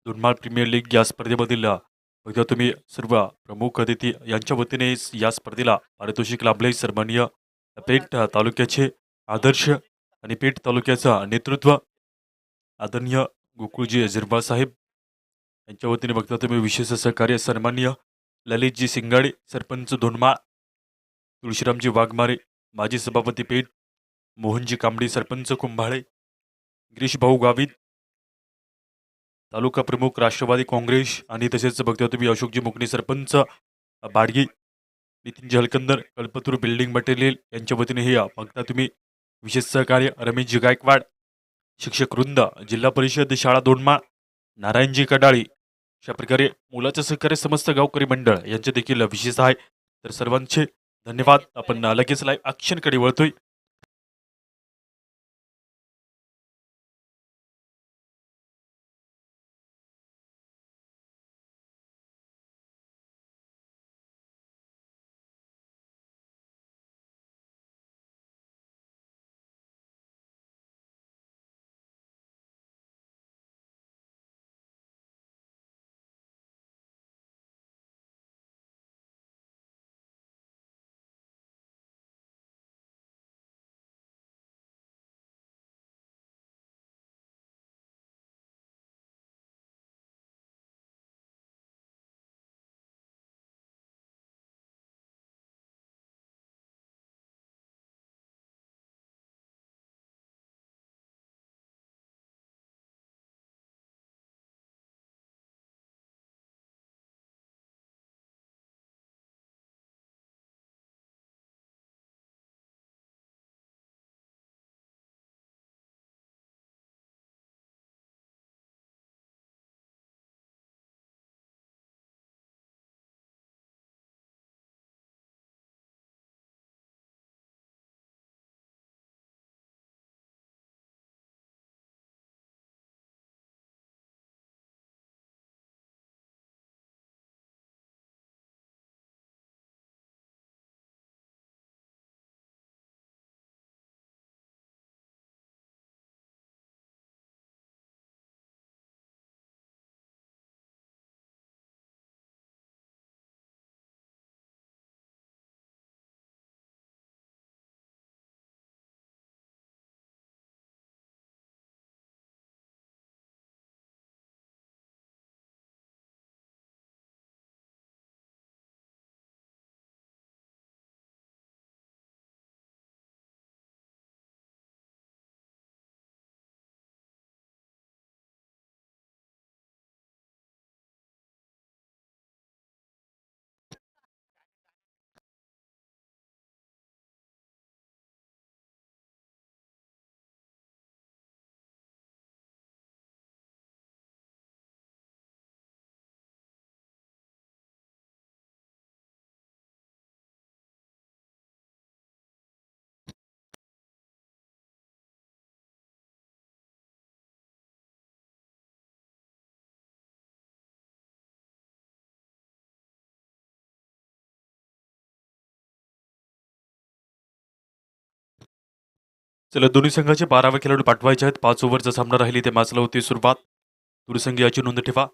दुर्माळ premier league या स्पर्धेमधील बघा तुम्ही सर्व प्रमुख अतिथी यांच्या वतीने या स्पर्धेला पारितोषिक लाभले. सन्माननीय पेठ तालुक्याचे आदर्श आणि पेठ तालुक्याचा नेतृत्व आदरणीय गोकुळजी झिरबाळ साहेब यांच्या वतीने बघता तुम्ही विशेष सहकार्य सन्माननीय ललितजी सिंगाडे सरपंच धोंडमाळ, तुळशीरामजी वाघमारे माजी सभापती पेठ, मोहनजी कांबडी सरपंच कुंभाळे, गिरीश भाऊ गावित तालुका प्रमुख राष्ट्रवादी काँग्रेस आणि तसेच बघता तुम्ही अशोकजी मुकणे सरपंच बाडगी, नितीनजी हलकंदर कल्पतरू बिल्डिंग मटेरियल यांच्या वतीने हे बघता तुम्ही विशेष सहकार्य रमेशजी गायकवाड, शिक्षक वृंद, जिल्हा परिषद शाळा दोंडमाळ, नारायणजी कडाळी, अशा प्रकारे मुलाचं सहकार्य समस्त गावकरी मंडळ यांचे देखील विशेष आहे. तर सर्वांचे धन्यवाद. आपण लगेच लाईव्ह ॲक्शनकडे वळतोय. चला दोन्ही संघाचे 12 खेळाडू पाठवायचे आहेत. 5 ओव्हरचा सामना राहिली ते मॅचला होती सुरुवात. दूरसंघ याची नोंद ठेवा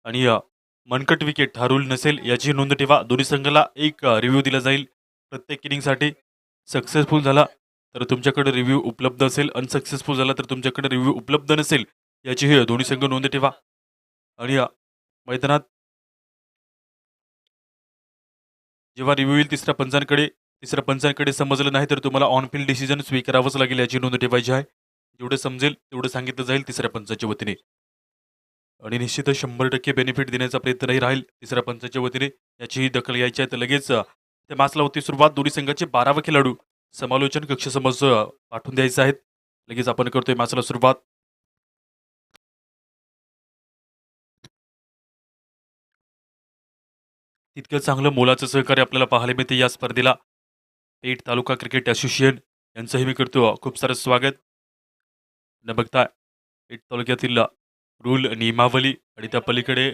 आणि मनकट विकेट हा रूल नसेल याची नोंद ठेवा. दोन्ही संघाला एक रिव्ह्यू दिला जाईल प्रत्येक इनिंगसाठी. सक्सेसफुल झाला तर तुमच्याकडे रिव्ह्यू उपलब्ध असेल, अनसक्सेसफुल झाला तर तुमच्याकडे रिव्ह्यू उपलब्ध नसेल याची हे दोन्ही संघ नोंद ठेवा. आणि मैदानात जेव्हा रिव्ह्यू येईल तिसऱ्या पंचांकडे समजलं नाही तर तुम्हाला ऑन फील्ड डिसिजन स्वीकारावंच लागेल याची नोंद ठेवायची आहे. जेवढं समजेल तेवढं सांगितलं जाईल तिसऱ्या पंचाच्या वतीने आणि निश्चितच 100% बेनिफिट देण्याचा प्रयत्नही राहील तिसऱ्या पंचाच्या वतीने. याचीही दखल घ्यायची आहे. तर लगेच त्या मॅचला होती सुरुवात. दोन्ही संघाचे 12 खेळाडू समालोचन कक्षसमोर पाठवून द्यायचे आहेत. लगेच आपण करतोय मॅचला सुरुवात. तितकं चांगलं मोलाचं सहकार्य आपल्याला पाहायला मिळते या स्पर्धेला. पेठ तालुका क्रिकेट असोसिएशन यांचंही मी करतो खूप सारं स्वागत. न बघता पेठ तालुक्यातील रूल नियमावली आणि त्या पलीकडे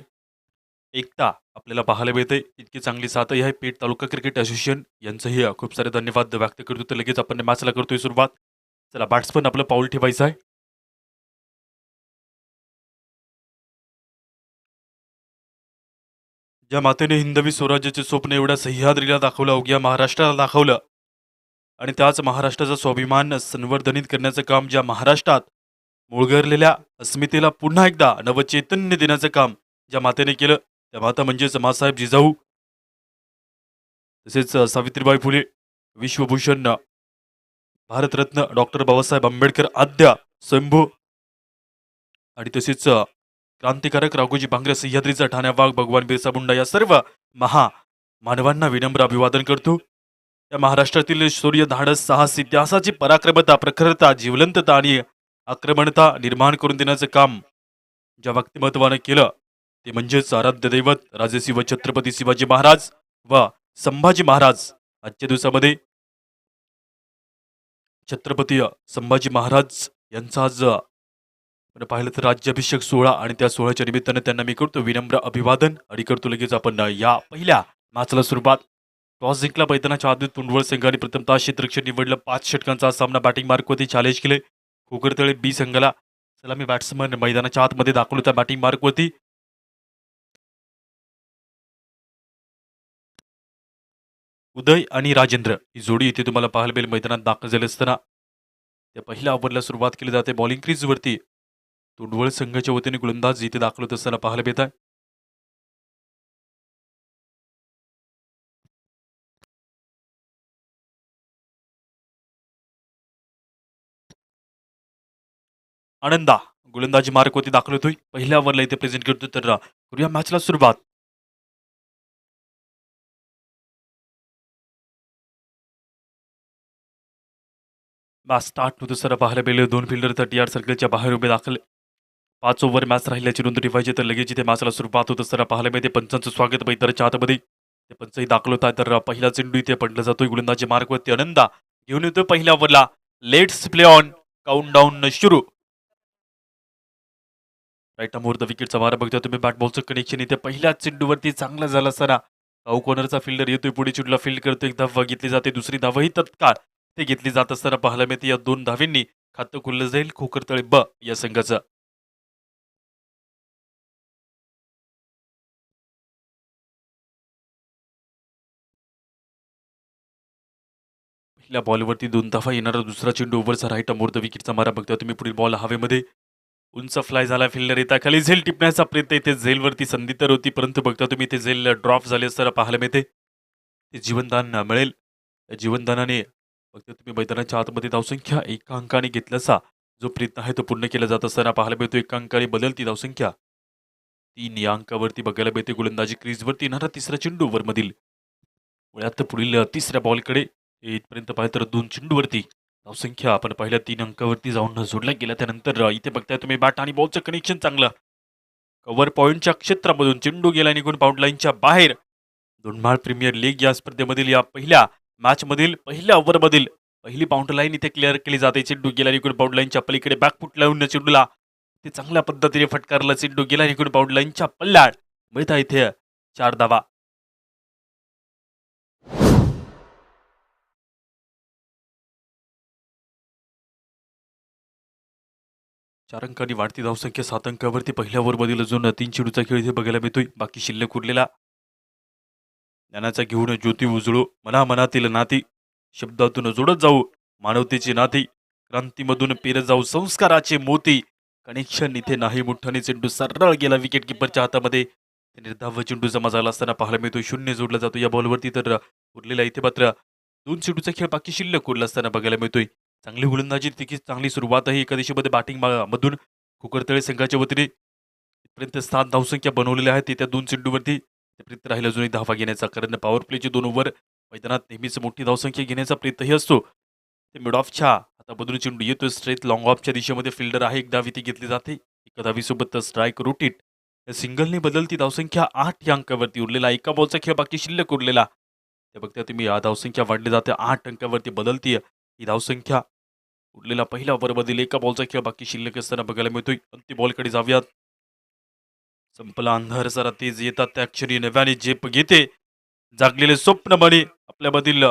एकता आपल्याला पाहायला मिळते. इतकी चांगली साथही आहे पेठ तालुका क्रिकेट असोसिएशन यांचंही खूप सारे धन्यवाद व्यक्त करतो. तर लगेच आपण मॅचला करतोय सुरुवात. चला बॅट्समन आपलं पाऊल ठेवायचं आहे. ज्या मातेने हिंदवी स्वराज्याचे स्वप्न एवढ्या सह्याद्रीला दाखवलं, अवघ्या महाराष्ट्राला दाखवलं आणि त्याच महाराष्ट्राचा स्वाभिमान संवर्धनित करण्याचं काम ज्या महाराष्ट्रात मुळगरलेल्या अस्मितेला पुन्हा एकदा नवचैतन्य देण्याचं काम ज्या मातेने केलं, त्या माता म्हणजेच मासाहेब जिजाऊ, तसेच सावित्रीबाई फुले, विश्वभूषण भारतरत्न डॉक्टर बाबासाहेब आंबेडकर आद्य स्वयंभू आणि तसेच क्रांतिकारक राघोजी भांगरे, सह्याद्रीचा ठाण्या वाघ, भगवान बिरसा मुंडा या सर्व महा मानवांना विनम्र अभिवादन करतो. या महाराष्ट्रातील शौर्य, धाडस, साहस, इतिहासाची पराक्रमता, प्रखरता, जिवलंतता आणि आक्रमणता निर्माण करून देण्याचं काम ज्या व्यक्तिमत्वानं केलं, ते म्हणजेच आराध्य दैवत राजर्षी व छत्रपती शिवाजी महाराज व संभाजी महाराज. आजच्या दिवसामध्ये छत्रपती संभाजी महाराज यांचा आज आपण पाहिलं तर राज्याभिषेक सोहळा आणि त्या सोहळ्याच्या निमित्तानं त्यांना मी करतो विनम्र अभिवादन आणि करतो लगेच आपण या पहिल्या मॅचला सुरुवात. टॉस जिंकला मैदानाच्या आधी तुंडवळ संघाने प्रथमतः क्षेत्ररक्षण निवडलं. 5 षटकांचा सामना बॅटिंग मार्कवरती चॅलेंज केले. खोकरतळे बी संघाला सलामी बॅट्समन मैदानाच्या आतमध्ये दाखल होता बॅटिंग मार्कवरती. उदय आणि राजेंद्र ही जोडी इथे तुम्हाला पाहायला मिळेल मैदानात दाखल झाले असताना. त्या पहिल्या ओव्हरला सुरुवात केली जाते. बॉलिंग क्रीजवरती तुंडवळ संघाच्या वतीने गोलंदाज इथे दाखल होत असताना पाहायला मिळत आहे. आनंदा गोलंदाजी मार्कवरती दाखल होतोय. पहिल्या ओव्हरला इथे प्रेझेंट करतो. तर करूया मॅचला सुरुवात. मॅच स्टार्ट होत असताना पाहायला मिळेल 2 फिल्डर 30 यार्ड सर्कलच्या बाहेर उभे दाखल. 5 ओव्हर मॅच राहिल्याची नोंद ठेवायची तर लगेच इथे मॅचला सुरुवात होत असताना पाहायला मिळते. पंचांचं स्वागत मैदानाच्या आतमध्ये. ते पंचही दाखल होत आहे. तर पहिला चेंडू इथे पडला जातोय गोलंदाजी मार्कवरती. आनंदा घेऊन येतोय पहिल्या ओव्हरला. Let's play on. काउंटडाऊन सुरू. राईट मोर द विकेटचा मारा बघता तुम्ही. बॅट बॉलचं कनेक्शन इथे पहिल्या चेंडूवरती चांगलं झालं असताना काऊ कॉर्नरचा फिल्डर येतोय पुढे चेंडूला फील्ड करतो. एक धाव घेतली जाते. दुसरी धावही तत्काळ ते घेतली जात असताना पाहायला मिळते. या 2 धावींनी खातं खुललं जाईल खोकरतळे ब या संघाचं. पहिल्या बॉलवरती 2 धावा येणारा दुसरा चेंडू ओव्हरचा राईट मोर द विकेटचा मारा बघता तुम्ही. पुढील बॉल हवेमध्ये उंच फ्लाय झाला. फिल्डर येता खाली झेल टिपण्याचा प्रयत्न. इथे झेलवरती संधी तर होती परंतु बघता तुम्ही इथे झेल ड्रॉप झाले असताना पाहायला मिळते. ते जीवनदान मिळेल. त्या जीवनदानाने बघता तुम्ही मैदानाच्या आतमध्ये धावसंख्या एका अंकाने घेतल्याचा जो प्रयत्न आहे तो पूर्ण केला जात असताना पाहायला मिळतो. एका अंकाने बदलती धावसंख्या 3 या अंकावरती बघायला मिळते. गोलंदाजी क्रीजवरती येणारा तिसरा चेंडू ओव्हरमधील वळ्यात पुढील तिसऱ्या बॉलकडे इथपर्यंत पाहिलं तर 2 चेंडूवरती धावसंख्या आपण पहिल्या 3 अंकावरती जाऊन जोडल्या गेल्या. त्यानंतर इथे बघताय तुम्ही बॅट आणि बॉलचं कनेक्शन चांगलं. कव्हर पॉईंटच्या क्षेत्रामधून चेंडू गेला निघून बाउंड लाईनच्या बाहेर. दोंडमाळ प्रीमियर लीग या स्पर्धेमधील या पहिल्या मॅचमधील पहिल्या ओव्हरमधील पहिली बाउंड लाईन इथे क्लिअर केली जाते. चेंडू गेला निघून बाउंड लाईनच्या पलीकडे बॅकफुट लावून चेंडूला ते चांगल्या पद्धतीने फटकारला. चेंडू गेला निघून बाउंड लाईनच्या पल्ल्यात मिळता इथे 4 धावा. 4 अंकांनी वाढती धावसंख्या 7 अंकावरती पहिल्या ओव्हरमधील अजून 3 चेंडूचा खेळ इथे बघायला मिळतोय. बाकी शिल्लक उरलेला ज्ञानाचा घेऊन ज्योती उजळू. मनामनातील नाती शब्दातून जोडत जाऊ. मानवतेची नाती क्रांतीमधून पेरत जाऊ. संस्काराचे मोती. कनेक्शन इथे नाही. मोठ्याने चेंडू सरळ गेला विकेट किपरच्या हातामध्ये. निर्धाव चेंडू जमा झाला असताना पाहायला मिळतो. 0 जोडला जातो या बॉलवरती. तर उरलेला इथे मात्र 2 चेंडूचा खेळ बाकी शिल्लक उरला असताना बघायला मिळतोय. चांगली गोलंदाजी तितकीच चांगली सुरुवात आहे एका दिशेमध्ये बॅटिंग मधून कुकरतळे संघाच्या वतीने इथपर्यंत 7 धावसंख्या बनवलेल्या आहेत. त्या 2 चेंडूवरती त्यापर्यंत राहिला अजूनही धावा घेण्याचा. कारण पॉवर प्लेचे 2 ओव्हर मैदानात नेहमीच मोठी धावसंख्या घेण्याचा प्रयत्नही असतो. ते मिड ऑफच्या आता बदलून चेंडू येतोय स्ट्रेट लॉंग ऑफच्या दिशेमध्ये. फिल्डर आहे. एक धाव इथे घेतली जाते. एका धावीसोबत स्ट्राईक रोटेट. सिंगलने बदलती धावसंख्या 8 या अंकावरती. उरलेला एका बॉलचा खेळ बाकी शिल्लक उरलेला. ते बघता तुम्ही धावसंख्या वाढली जाते. 8 अंकावरती बदलती ही धावसंख्या. उरलेला पहिल्या ओव्हरमधील एका बॉलचा खेळ बाकी शिल्लक असताना बघायला मिळतोय. अंतिम बॉलकडे जाऊयात. संपला अंधार सारा तेज येतात त्या क्षणी नव्याने झेप घेते. जागलेले स्वप्न बने आपल्यामधील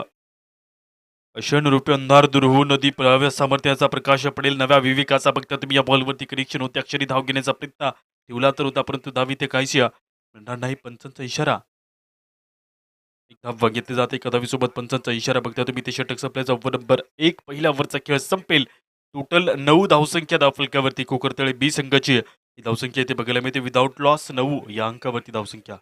अशन रूपी अंधार दूर होऊन नदी नव्या सामर्थ्याचा प्रकाश पडेल. नव्या विवेकाचा बघता तुम्ही या बॉलवरती कनेक्शन होत्या क्षणी धाव घेण्याचा प्रयत्न ठेवला तर होता परंतु धाव इथे काहीशी मिळणार नाही. पंचांचा इशारा. एक धाव घेतली जाते. एका धावीसोबत पंचांचा इशारा बघता तुम्ही ते षटक संपल्याचा ओव्हर नंबर 1 पहिल्या ओव्हरचा खेळ संपेल. टोटल 9 धावसंख्या धावफलकावरती कोकरतळे बी संघाची ही धावसंख्या इथे बघायला मिळते. विदाऊट लॉस 9 या अंकावरती धावसंख्या.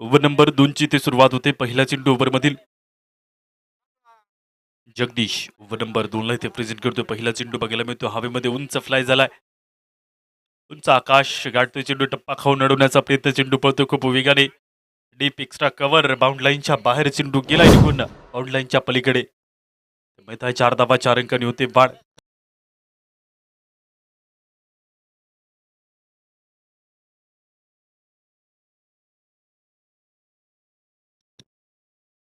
ओव्हर नंबर 2 ची ते सुरुवात होते. पहिल्या चेंडू ओव्हरमधील जगदीश ओव्हर नंबर 2 ला इथे प्रेझेंट करतोय. पहिला चेंडू बघायला मिळतो. हवेमध्ये उंच फ्लाय झालाय. उंच आकाश गाठतोय. चेंडू टप्पा खाऊन अडवण्याचा प्रयत्न. चेंडू पळतोय खूप वेगाने. डीप एक्स्ट्रा कव्हर बाउंड लाईनच्या बाहेर चेंडू गेलाय निघून बाउंड लाईनच्या पलीकडे. माहित आहे 4 धावा 4 अंकांनी होते बाद.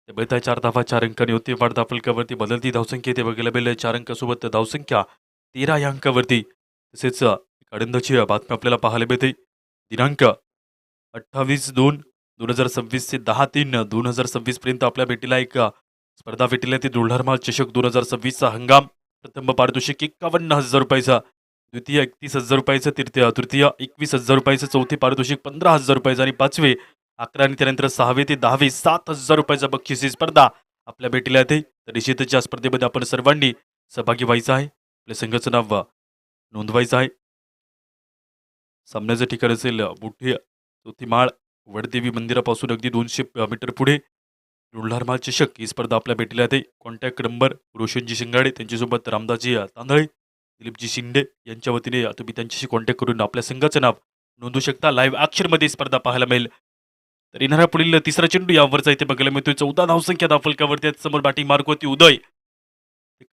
माहित आहे 4 धावा 4 अंकांनी होते वाढ. धावफलकावरती बदलती धावसंख्या इथे बघायला मिळेल. 4 अंकासोबत धावसंख्या 13 या अंकावरती. तसेच एक आनंदाची बातमी आपल्याला पाहायला मिळते. दिनांक 28/2/2026 ते 10/3/2026 पर्यंत आपल्या भेटीला एक स्पर्धा भेटीला ती दुल्हारमाल चषक 2026 चा हंगाम. प्रथम पारितोषिक 51,000 रुपयाचा, द्वितीय 31,000 रुपयाचं, तृतीय 21,000 रुपयाचं, चौथे पारितोषिक 15,000 रुपयाचं आणि पाचवे 11 आणि त्यानंतर 6वे ते 10वे 7,000 रुपयाचा बक्षीस ही स्पर्धा आपल्या भेटीला येते. तर निश्चितच या स्पर्धेमध्ये आपण सर्वांनी सहभागी व्हायचं आहे. आपल्या संघाचं नाव नोंदवायचं आहे. सामन्याचं ठिकाण असेल मोठे चौथी माळ वडदेवी मंदिरापासून अगदी 200 मीटर पुढे. रुल्हारमाल चषक ही स्पर्धा आपल्या भेटीला येते. कॉन्टॅक्ट नंबर रोशनजी शिंगाडे, त्यांच्यासोबत रामदासजी तांदळे, दिलीपजी शिंदे यांच्या वतीने तुम्ही त्यांच्याशी कॉन्टॅक्ट करून आपल्या संघाचं नाव नोंदवू शकता. लाईव्ह ॲक्शनमध्ये स्पर्धा पाहायला मिळेल. तर येणारा पुढील तिसरा चेंडू यावरचा इथे बघायला मिळतोय. 14 धावसंख्या धावफलकावरती आहेत. समोर बॅटिंग मार्क होती उदय.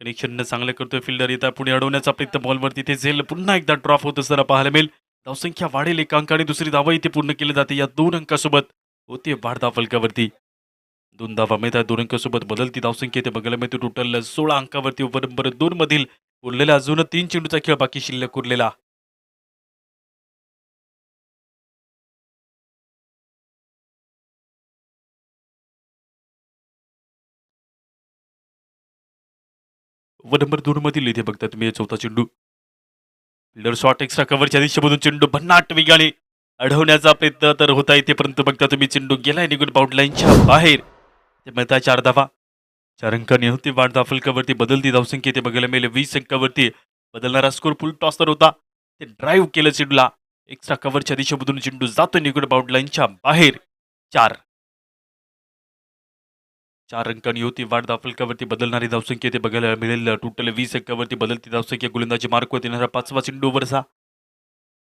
कनेक्शन चांगलं करतोय फिल्डर. येता पुढे अडवण्याचा प्रयत्न बॉलवरती ते झेल पुन्हा एकदा ड्रॉप होत असताना पाहायला मिळेल. धावसंख्या वाढेल. एक अंक आणि दुसरी धावा इथे पूर्ण केली जाते. या 2 अंकासोबत होते वाढ धावफलकावरती. 2 धावा मिळत आहेत. 2 अंकासोबत बदलती धावसंख्या इथे बघायला मिळते. टोटल 16 अंकावरती ओव्हर नंबर 2 मधील उरलेला अजून 3 चेंडूचा खेळ बाकी शिल्लक उरलेला. ओव्हर नंबर 2 मधील इथे बघता तुम्ही चौथा चेंडू. फिल्डर शॉट एक्स्ट्रा कव्हरच्या दिशेमधून चेंडू भन्नाट वेगाने अडवण्याचा प्रयत्न तर होता इथे, परंतु बघता तुम्ही चेंडू गेलाय निघून बाउंड लाईनच्या बाहेर. ते मिळतात 4 धावा. 4 अंकांनी होती वाढ. धावफलकावरती बदलती धावसंख्या इथे बघायला मिळेल. 20 अंकावरती बदलणारा स्कोर फुल टॉसर होता. ते ड्राईव्ह केलं चेंडूला. एक्स्ट्रा कव्हरच्या दिशेमधून चेंडू जातो निघून बाउंड लाईनच्या बाहेर. 4 4 अंकांनी होती वाढ. धावफलकावरती बदलणारी धावसंख्या इथे बघायला मिळेल. टोटल 20 अंकावरती बदलती धावसंख्या. गोलंदाजी मार्क होते येणारा 5वा चेंडू ओव्हरचा.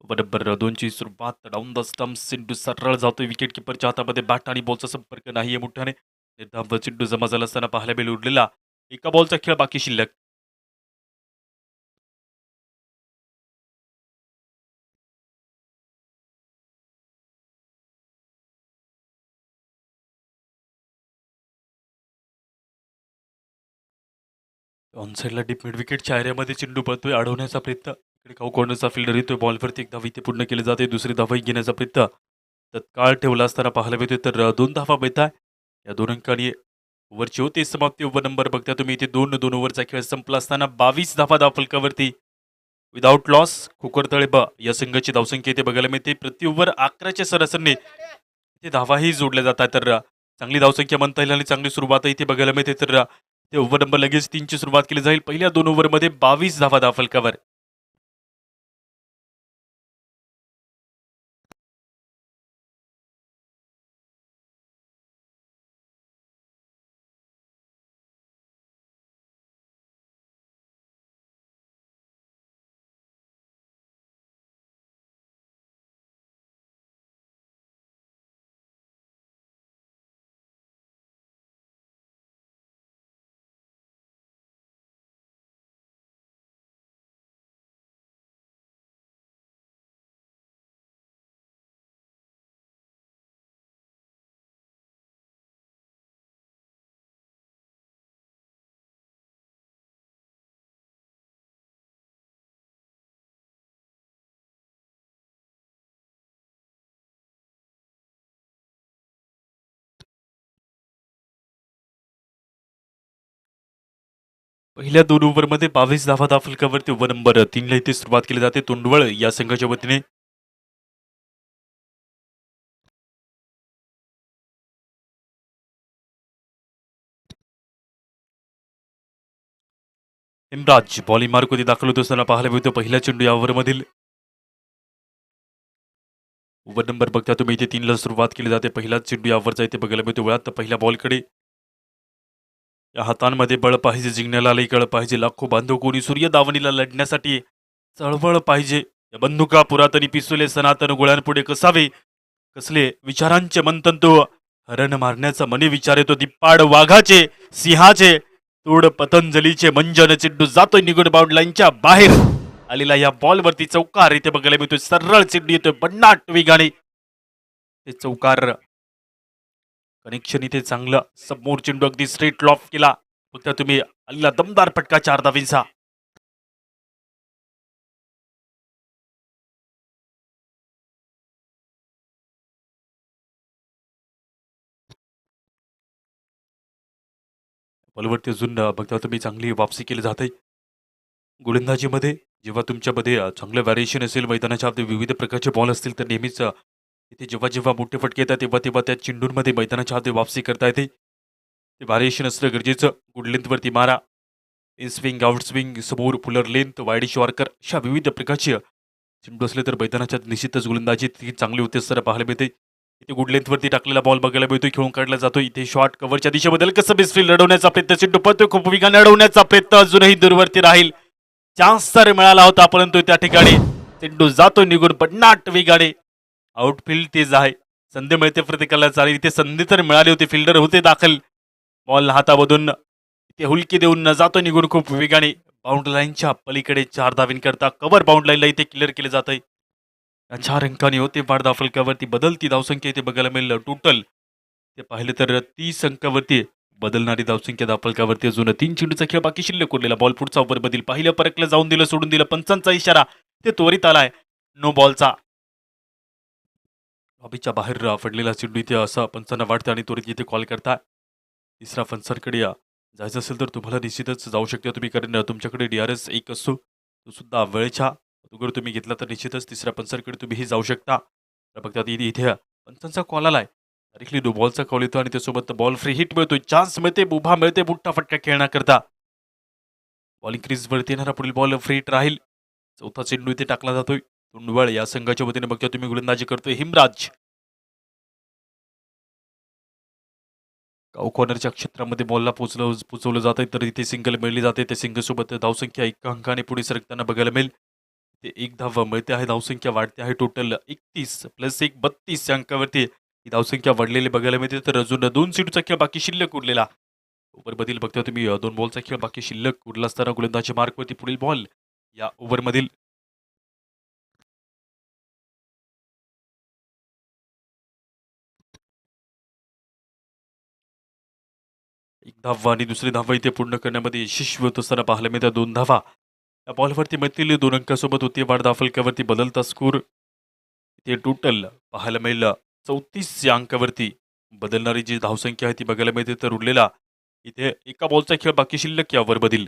बरोबर 2 ची सुरुवात डाऊन द स्टम्प्स. चेंडू सरळ जातोय. विकेट किपरच्या हातामध्ये बॅट आणि बॉलचा संपर्क नाहीये मोठ्याने. निर्धाव चेंडू जमा झाला असताना पाहायला मिळेल. उरलेला एका बॉलचा खेळ बाकी शिल्लक. ऑनसाईडला डीप मिड विकेटच्या एरियामध्ये चेंडू पळतोय. अडवण्याचा प्रयत्न. इकडे खाऊ कॉर्नरचा फिल्डर येतोय. बॉलवरती एक धाव इथे पूर्ण केली जाते. दुसरी धावही घेण्याचा प्रयत्न तत्काळ ठेवला असताना पाहायला मिळतोय. तर 2 धावा मिळत आहे. या 2 अंकांनी ओव्हरची होती समाप्ती. ओव्हर नंबर बघता तुम्ही इथे 2-2 ओव्हरचा खेळ संपला असताना 22 धावा धावफलकावरती विदाऊट लॉस. खोकरतळे या संघाची धावसंख्या इथे बघायला मिळते. प्रति ओव्हर 11च्या सरासरीने इथे धावाही जोडल्या जातात. तर चांगली धावसंख्या म्हणता येईल आणि चांगली सुरुवात इथे बघायला मिळते. तर ते ओव्हर नंबर लगेच 3 ची सुरुवात केली जाईल. पहिल्या 2 ओव्हरमध्ये 22 धावा धावफलकावर. पहिल्या 2 ओव्हरमध्ये 22 धावा फलकावरती ओव्हर नंबर 3ला इथे सुरुवात केली जाते. तोंडवळ या संघाच्या वतीने हिमराज बॉलिंग मार्कवरती दाखल होत असताना पाहायला मिळतो. पहिल्या चेंडू या ओव्हरमधील ओव्हर नंबर बघता तुम्ही इथे 3ला सुरुवात केली जाते. पहिलाच चेंडू या ओव्हरचा इथे बघायला मिळतो. वळात पहिल्या बॉलकडे या हातांमध्ये बळ पाहिजे, जिंकण्याला लई कळ पाहिजे. लाखो बांधव कोणी सूर्य दावणीला लढण्यासाठी चळवळ पाहिजे. या बंदुका पुरातनी पिस्तुले सनातन गोळ्यांपुढे कसावे, कसले विचारांचे मंथन तो हरण मारण्याचा मनी विचार येतो. दिप्पाड वाघाचे, सिंहाचे तोड पतंजलीचे मंजन चेंडू जातोय निगुड बाउंड लाईनच्या बाहेर आलेला या बॉलवरती चौकार इथे बघायला मिळतोय. सरळ चेंडू येतोय बन्नाट वेगाने. ते चौकार कनेक्शन इथे चांगलं. समोर चेंडू अगदी स्ट्रेट लॉफ केला. फक्त तुम्ही आलेला दमदार फटका 4 धावींचा. बॉलवरती अजून बघता तुम्ही चांगली वापसी केली जाते. गोलंदाजीमध्ये जेव्हा तुमच्यामध्ये चांगलं व्हॅरिएशन असेल, मैदानाच्या अगदी विविध प्रकारचे बॉल असतील, तर नेहमीच इथे जेव्हा जेव्हा मोठे फटके येतात तेव्हा तेव्हा त्या चेंडूंमध्ये मैदानाच्या आत वापसी करता येते. ते व्हारिएशन असणं गरजेचं. गुड लेंथवरती मारा, इन स्विंग आउट स्विंग, समोर पुलर लेंथ, वाईड शॉर्कर अशा विविध प्रकारचे चेंडू असले तर मैदानाच्या निश्चितच गोलंदाजी ती चांगली होते असताना पाहायला मिळते. इथे गुड लेंथवरती टाकलेला बॉल बघायला मिळतो, खेळून काढला जातो. इथे शॉर्ट कव्हरच्या दिशेबद्दल कसं बेसफील्ड लढवण्याचा प्रयत्न, चेंडू पळतोय खूप वेगाने अडवण्याचा प्रयत्न अजूनही दूरवरती राहील. चान्स तर मिळाला होता परंतु त्या ठिकाणी चेंडू जातो निघून पन्नाट वेगाने. आउटफील्ड तेज आहे, संधी मिळते प्रत्येकाला. चालेल इथे संधी तर मिळाली होती, फिल्डर होते दाखल. बॉल हातामधून इथे हुलकी देऊन न जातो निघून खूप वेगाने. बाउंड लाईनच्या पलीकडे 4 धावींकरता कव्हर बाउंड लाईनला इथे क्लिअर केले जात आहे. 4 अंकांनी होते वाढ फलकावरती बदलती धावसंख्या इथे बघायला मिळेल. टोटल ते पाहिलं तर 30 अंकावरती बदलणारी धावसंख्या धावफलकावरती. अजून 3 चेंडूचा खेळ बाकी शिल्लक उरलेला. बॉल पुढचा ओव्हर बदल पाहिलं, परकलं, जाऊन दिलं, सोडून दिलं. पंचांचा इशारा ते त्वरित आलाय नो बॉलचा. हॉबीच्या बाहेर पडलेला चेंडू इथे असा पंचांना वाटतं आणि त्वरित इथे कॉल करता. तिसरा पंचांकडे जायचं असेल तर तुम्हाला निश्चितच जाऊ शकता तुम्ही, कारण तुमच्याकडे DRS 1 असतो. तो सुद्धा वेळेच्या अगोदर तुम्ही घेतला तर निश्चितच तिसऱ्या पंचांकडे तुम्हीही जाऊ शकता. तर बघता इथे पंचांचा कॉल आलाय. डायरेक्टली नो बॉलचा कॉल येतो आणि त्यासोबत बॉल फ्री हिट मिळतोय, चान्स मिळते, उभा मिळते बुट्टा फटका खेळण्याकरता. बॉलिंग क्रीजवरती येणारा पुढील बॉल फ्री हिट राहील. चौथा चेंडू इथे टाकला जातोय. तुंडवळ या संघाच्या वतीने बघता तुम्ही गोलंदाजी करतोय हिमराज. कॉर्नरच्या क्षेत्रामध्ये बॉलला पोचवलं जात आहे, तर इथे सिंगल मिळली जाते. त्या सिंगल सोबत धावसंख्या 1 अंकाने पुढे सरकताना बघायला मिळेल. ते 1 धाव मिळते आहे, धावसंख्या वाढते आहे. टोटल 31 प्लस 1 32 या अंकावरती ही धावसंख्या वाढलेली बघायला मिळते. तर अजून 2 चेंडूचा खेळ बाकी शिल्लक उरलेला. ओव्हरमधील बघता तुम्ही 2 बॉलचा खेळ बाकी शिल्लक उरला असताना गोलंदाजी मार्कवरती पुढील बॉल या ओव्हरमधील 1 धावा आणि दुसरी धावा इथे पूर्ण करण्यामध्ये यशस्वी होत असताना पाहायला मिळतात. 2 धावा या बॉलवरती मिळतील. 2 अंकासोबत होती वाढ धावफलकावरती बदलता स्कोर. इथे टोटल पाहायला मिळेल 34 या अंकावरती बदलणारी जी धावसंख्या आहे ती बघायला मिळते. तर उरलेला इथे एका बॉलचा खेळ बाकी शिल्लक या ओव्हरमधील.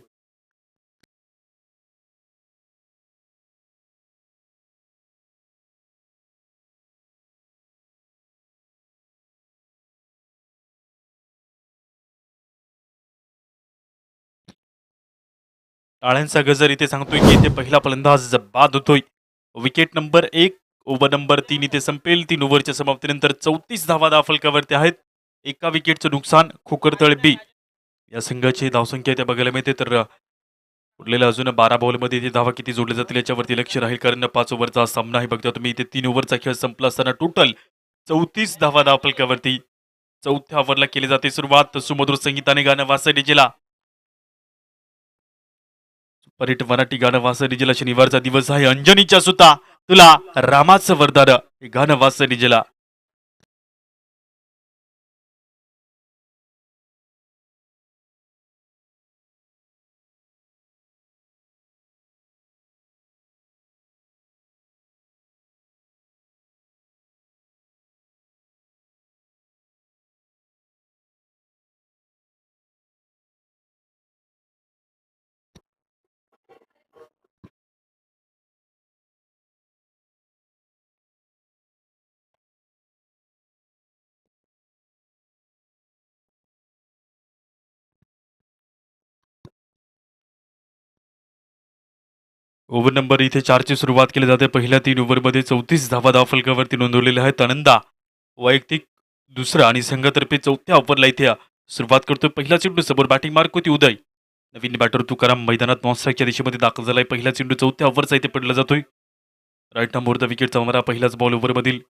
टाळ्यांचा गजर इथे सांगतोय की इथे पहिला फलंदाज बाद होतोय. विकेट नंबर 1 ओव्हर नंबर 3 इथे संपेल. 3 ओव्हरच्या समाप्तीनंतर 34 धावा धावफलकावरती आहेत. एका विकेटचं नुकसान. खोकरतळ बी या संघाची धावसंख्या इथे बघायला मिळते. तर उरलेल्या अजून 12 बॉलमध्ये इथे धावा किती जोडले जातील याच्यावरती लक्ष राहील, कारण 5 ओव्हरचा सामना आहे. बघता तुम्ही इथे 3 ओव्हरचा खेळ संपला असताना टोटल 34 धावा धावफलकावरती. चौथ्या ओव्हरला केली जाते सुरुवात. सुमधुर संगीताने गाणं वाचा डीजेला. सुपरहिट मराठी गाणं वाचा डीजेला. शनिवारचा दिवस आहे. अंजनीच्या सुता तुला रामाचं वरदान हे गाणं वाचा डीजेला. ओव्हर नंबर इथे 4ची सुरुवात केली जाते. पहिल्या 3 ओव्हरमध्ये 34 धावा धावफलकावरती नोंदवलेल्या आहेत. आनंदा वैयक्तिक दुसरा आणि संघातर्फे चौथ्या ओव्हरला इथे सुरुवात करतोय. पहिला चेंडू समोर बॅटिंग मार्क होती उदय. नवीन बॅटर तुकाराम मैदानात नॉनस्ट्राईकच्या दिशेमध्ये दाखल झालाय. पहिला चेंडू चौथ्या ओव्हरचा इथे पडला जातोय. राईट नंबर द विकेटचा मारा पहिलाच बॉल ओव्हरमधील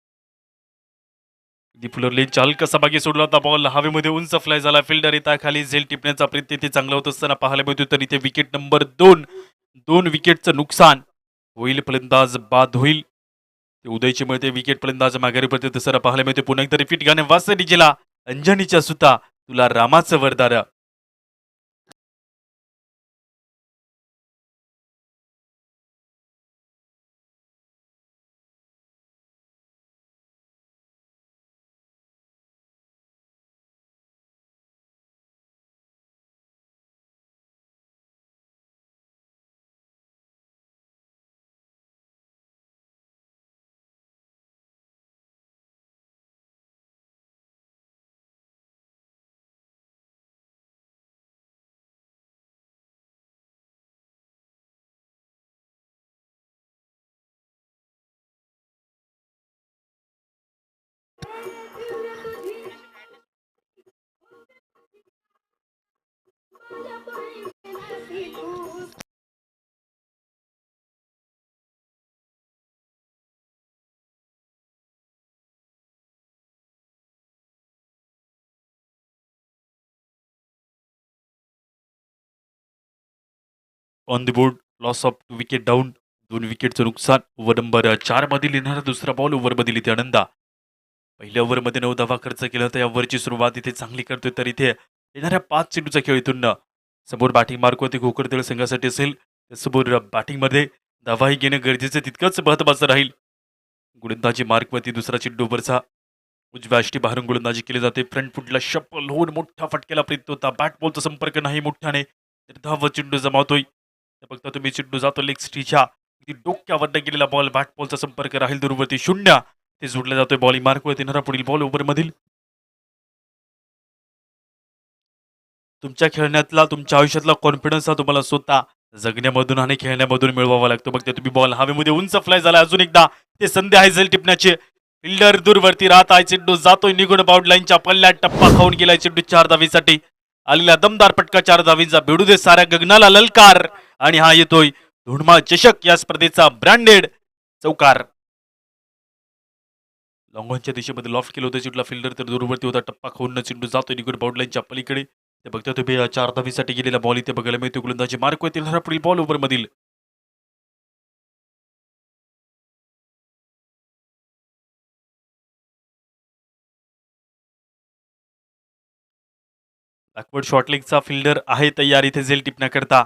डिफुलरले चाल कसा मागे सोडला होता. बॉल हवेमध्ये उंच फ्लाय झाला. फिल्डर येता खाली झेल टिपण्याचा प्रयत्न इथे चांगला होत असताना पाहायला मिळतो. तर इथे विकेट नंबर 2 विकेटचं नुकसान होईल. फलंदाज बाद होईल. ते उदयची मिळते विकेट. फलंदाज माघारी पडते तसं पाहायला मिळते. पुन्हा एकदा रिपीट गाणे वास डीजेला अंजनीच्या सुता तुला रामाचं वरदार. On the board loss of 2 wicket down. 2 विकेटचं नुकसान. ओव्हर नंबर 4 मधील येणारा दुसरा बॉल ओव्हरमधील इथे आनंदा. पहिल्या ओव्हरमध्ये 9 धावा खर्च केला होता. या ओव्हरची सुरुवात इथे चांगली करतोय. तर इथे येणाऱ्या 5 चेंडूचा खेळ इथून समोर बॅटिंग मार्कवरती गोकर्दळ संघासाठी असेल. समोर बॅटिंगमध्ये धावाही घेणं गरजेचं तितकंच महत्त्वाचं राहील. गोलंदाजी मार्कवरती दुसरा चेंडू ओव्हरचा उजव्या अष्टी बाहेरून गोलंदाजी केली जाते. फ्रंट फुटला शपल होऊन मोठा फटक्याला प्रयत्न होता. बॅट बॉलचा संपर्क नाही मोठ्याने. तर धावा चेंडू जमावतोय. बघता तुम्ही चेंडू जातो लेग स्ट्रीच्या डोक्यावर गेलेला बॉल. बॅट बॉलचा संपर्क राहील दूरवरती 0. ते जोडला जातोय बॉलिंग मार्कवरती. येणारा पुढील बॉल ओव्हरमधील तुमच्या खेळण्यातला तुमच्या आयुष्यातला कॉन्फिडन्स हा तुम्हाला स्वतः जगण्यामधून आणि खेळण्यामधून मिळवावा लागतो. बघते तुम्ही बॉल हवेमध्ये उंच फ्लाय झाला. अजून एकदा ते संधी आहे झेल टिपण्याचे. फिल्डर दूरवरती राहत आहे. चेंडू जातोय निघून बाउंड लाईनच्या पल्ल्यात. टप्पा खाऊन गेलाय चेंडू 4 धावीसाठी. आलेला दमदार पटका 4 धावींचा भिडू दे साऱ्या गगनाला ललकार. आणि हा येतोय धुडमा चषक या स्पर्धेचा ब्रँडेड चौकार. लॉंगॉनच्या दिशेमध्ये लॉफ्ट केलं होतं चेंडूला. फिल्डर तर दूरवरती होता. टप्पा खाऊन चेंडू जातोय निघून बाउंड लाईनच्या पलीकडे. ते बघता तुम्ही 4 धावीसाठी गेलेला बॉल इथे बघायला मिळतो. गोलंदाजी मार्क होतील. पुढील बॉल ओव्हरमधील बॅकवर्ड शॉर्टलेगचा फिल्डर आहे तयार इथे झेल टिपण्याकरता.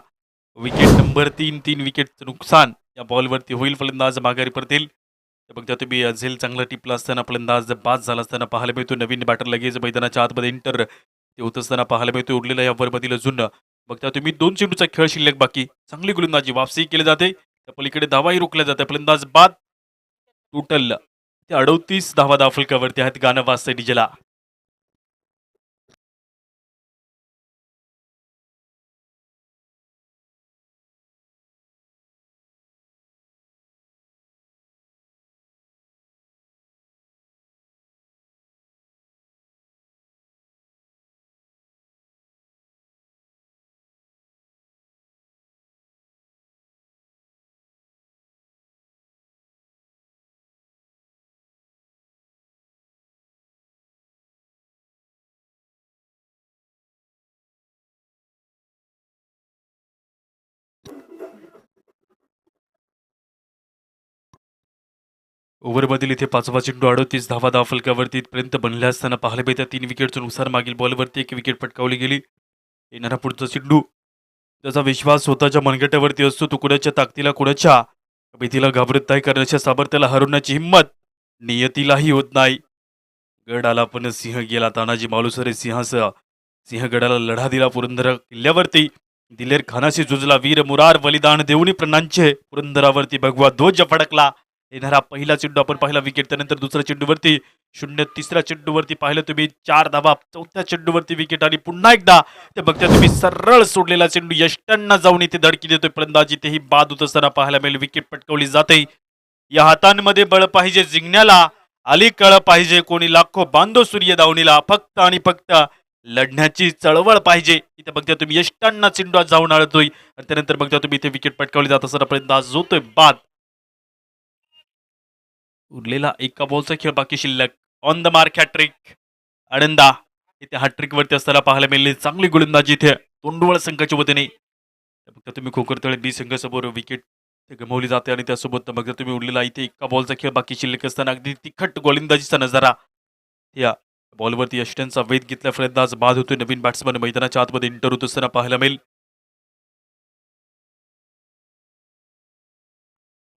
विकेट नंबर 3 विकेटचं नुकसान या बॉलवरती होईल. फलंदाज माघारी पडतील. ते बघता तुम्ही झेल चांगला टिपला असताना फलंदाज बाद झाला असताना पाहायला मिळतो. नवीन बॅटर लगेच मैदानाच्या आतमध्ये इंटर ते होत असताना पाहायला मिळतो. उरलेला या ओव्हरमधील अजून बघता तुम्ही 2 चेंडूचा खेळ शिल्लक बाकी. चांगली गोलंदाजी वापसी केली जाते. त्या पलीकडे धावाही रोखल्या जाते. फलंदाज बाद. टोटल ते 38 धावा धावफलकावरती आहेत. गाणं वाजतंय डीजेला. ओव्हरमधील इथे 5वा चेंडू 38 धावा धावफलकावरती इथपर्यंत बनल्या असताना पाहायला मिळतं. 3 विकेटचं नुकसान. मागील बॉलवरती 1 विकेट पटकावली गेली. येणारा पुढचा चेंडू त्याचा विश्वास स्वतःच्या मनगटावरती असतो. तो कुणाच्या ताकदीला कुणाच्या भीतीला घाबरत नाही. करण्याच्या सामर्थ्याला हरवण्याची हिंमत नियतीलाही होत नाही. गड आला पण सिंह गेला. तानाजी मालुसरे सिंहगडाला लढा दिला. पुरंदर किल्ल्यावरती दिलेर खानाशी जुजला. वीर मुरार बलिदान देऊनी प्रणांचे पुरंदरावरती भगवा ध्वज फडकला. येणारा पहिला चेंडू आपण पाहिला विकेट, त्यानंतर दुसऱ्या चेंडूवरती 0, तिसऱ्या चेंडूवरती पाहिलं तुम्ही 4 धावा, चौथ्या चेंडूवरती विकेट आणि पुन्हा एकदा ते बघता तुम्ही सरळ सोडलेला चेंडू यष्ट्यांना जाऊन इथे धडकी देतोय फलंदाजी, तेही बाद होत असताना पाहायला मिळेल. विकेट पटकावली जाते. या हातांमध्ये बळ पाहिजे जिंकण्याला, अलीकडं पाहिजे कोणी लाखो बांधो सूर्य दावणीला, फक्त आणि फक्त लढण्याची चळवळ पाहिजे. इथे बघता तुम्ही यष्टांना चेंडू आज जाऊन आळतोय आणि त्यानंतर बघता तुम्ही इथे विकेट पटकावली जात असताना फलंदाज होतोय बाद. उरलेला एका बॉलचा खेळ बाकी शिल्लक. ऑन द मार्क हॅट्रिक आनंदा. इथे हॅट्रिक वरती असताना पाहायला मिळाली चांगली गोलंदाजी इथे तोंडवळ संघाच्या वतीने. बघता तुम्ही खोकरतळे बी संघासमोर विकेट गमावली जाते आणि त्यासोबत बघता तुम्ही उरलेला इथे एका बॉलचा खेळ बाकी शिल्लक असताना अगदी तिखट गोलंदाजीचा नजारा. या बॉलवरती यष्ट्यांचा वेध घेतला फलंदाज बाद होतोय. नवीन बॅट्समन मैदानाच्या आतमध्ये इंटर होत असताना पाहायला मिळेल.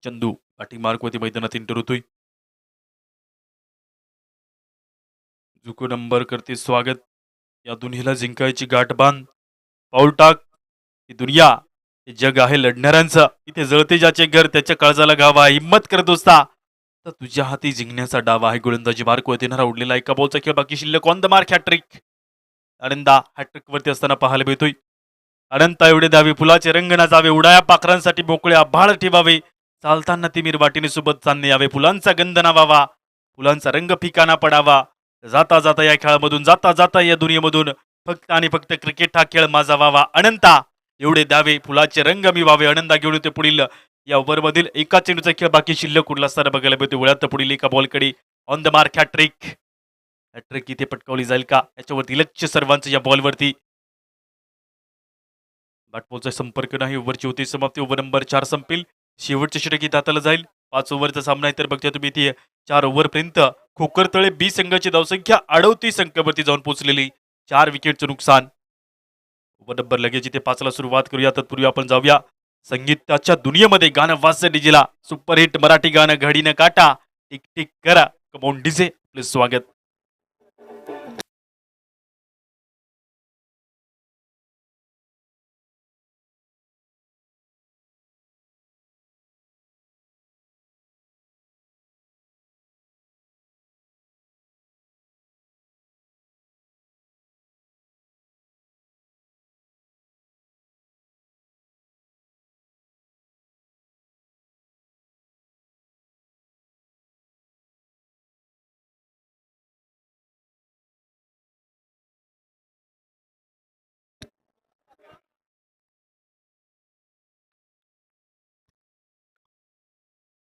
चंदू बॅटिंग मार्कवरती मैदानात इंटर होतोय. जुको नंबर करते स्वागत. या दुनियेला जिंकायची गाठ बांध, पाऊल टाक. ही दुनिया, हे जग आहे लढणाऱ्यांचं. इथे जळते ज्याचे घर त्याच्या काळजाला गावा. हिम्मत करत असता तर तुझ्या हाती जिंकण्याचा डाव आहे. गोलंदाजी मार्कवरती येणारा उडलेला एका बॉलचा खेळ बाकी शिल्लक. On the mark hat-trick. Ananda hat-trick वरती असताना पाहायला मिळतोय. अनंता एवढे द्यावे फुलाचे रंग ना जावे, उडाया पाखरांसाठी मोकळे आभाळ ठेवावे, चालताना तिमीर वाटीने सोबत चालणे यावे, फुलांचा गंध नावावा, फुलांचा रंग फिका ना पडावा. जाता जाता या खेळामधून, जाता जाता या दुनियेमधून फक्त आणि फक्त क्रिकेट हा खेळ माझा व्हावा. अनंता एवढे द्यावे फुलाचे रंग मी व्हावे. आनंदा घेऊन ते पुढील या ओव्हरमधील एका चेंडूचा खेळ बाकी शिल्लक उरला असताना बघायला मिळतो. वळ्यात पुढील एका बॉलकडे on the mark hattrick. Hattrick इथे पटकावली जाईल का याच्यावरती लक्ष सर्वांचं या बॉलवरती. बॅटबॉलचा संपर्क नाही. ओव्हरची होती समाप्ती. ओव्हर नंबर 4 संपेल. शेवटचे षटक इथे हाताला जाईल. 5 ओव्हरचा सामना आहे तर बघता तुम्ही इथे 4 ओव्हरपर्यंत खोकरतळे बी संघाची धावसंख्या 38 अंकावरती जाऊन पोहोचलेली. 4 विकेटचं नुकसान. ओव्हर नंबर लगेच इथे 5ला सुरुवात करूया. तत्पूर्वी आपण जाऊया संगीताच्या दुनियेमध्ये. गाणं वाजतं डीजेला. सुपरहिट मराठी गाणं घडीनं काटा. टिक टिक करा. कमॉन डीजे आपलं स्वागत.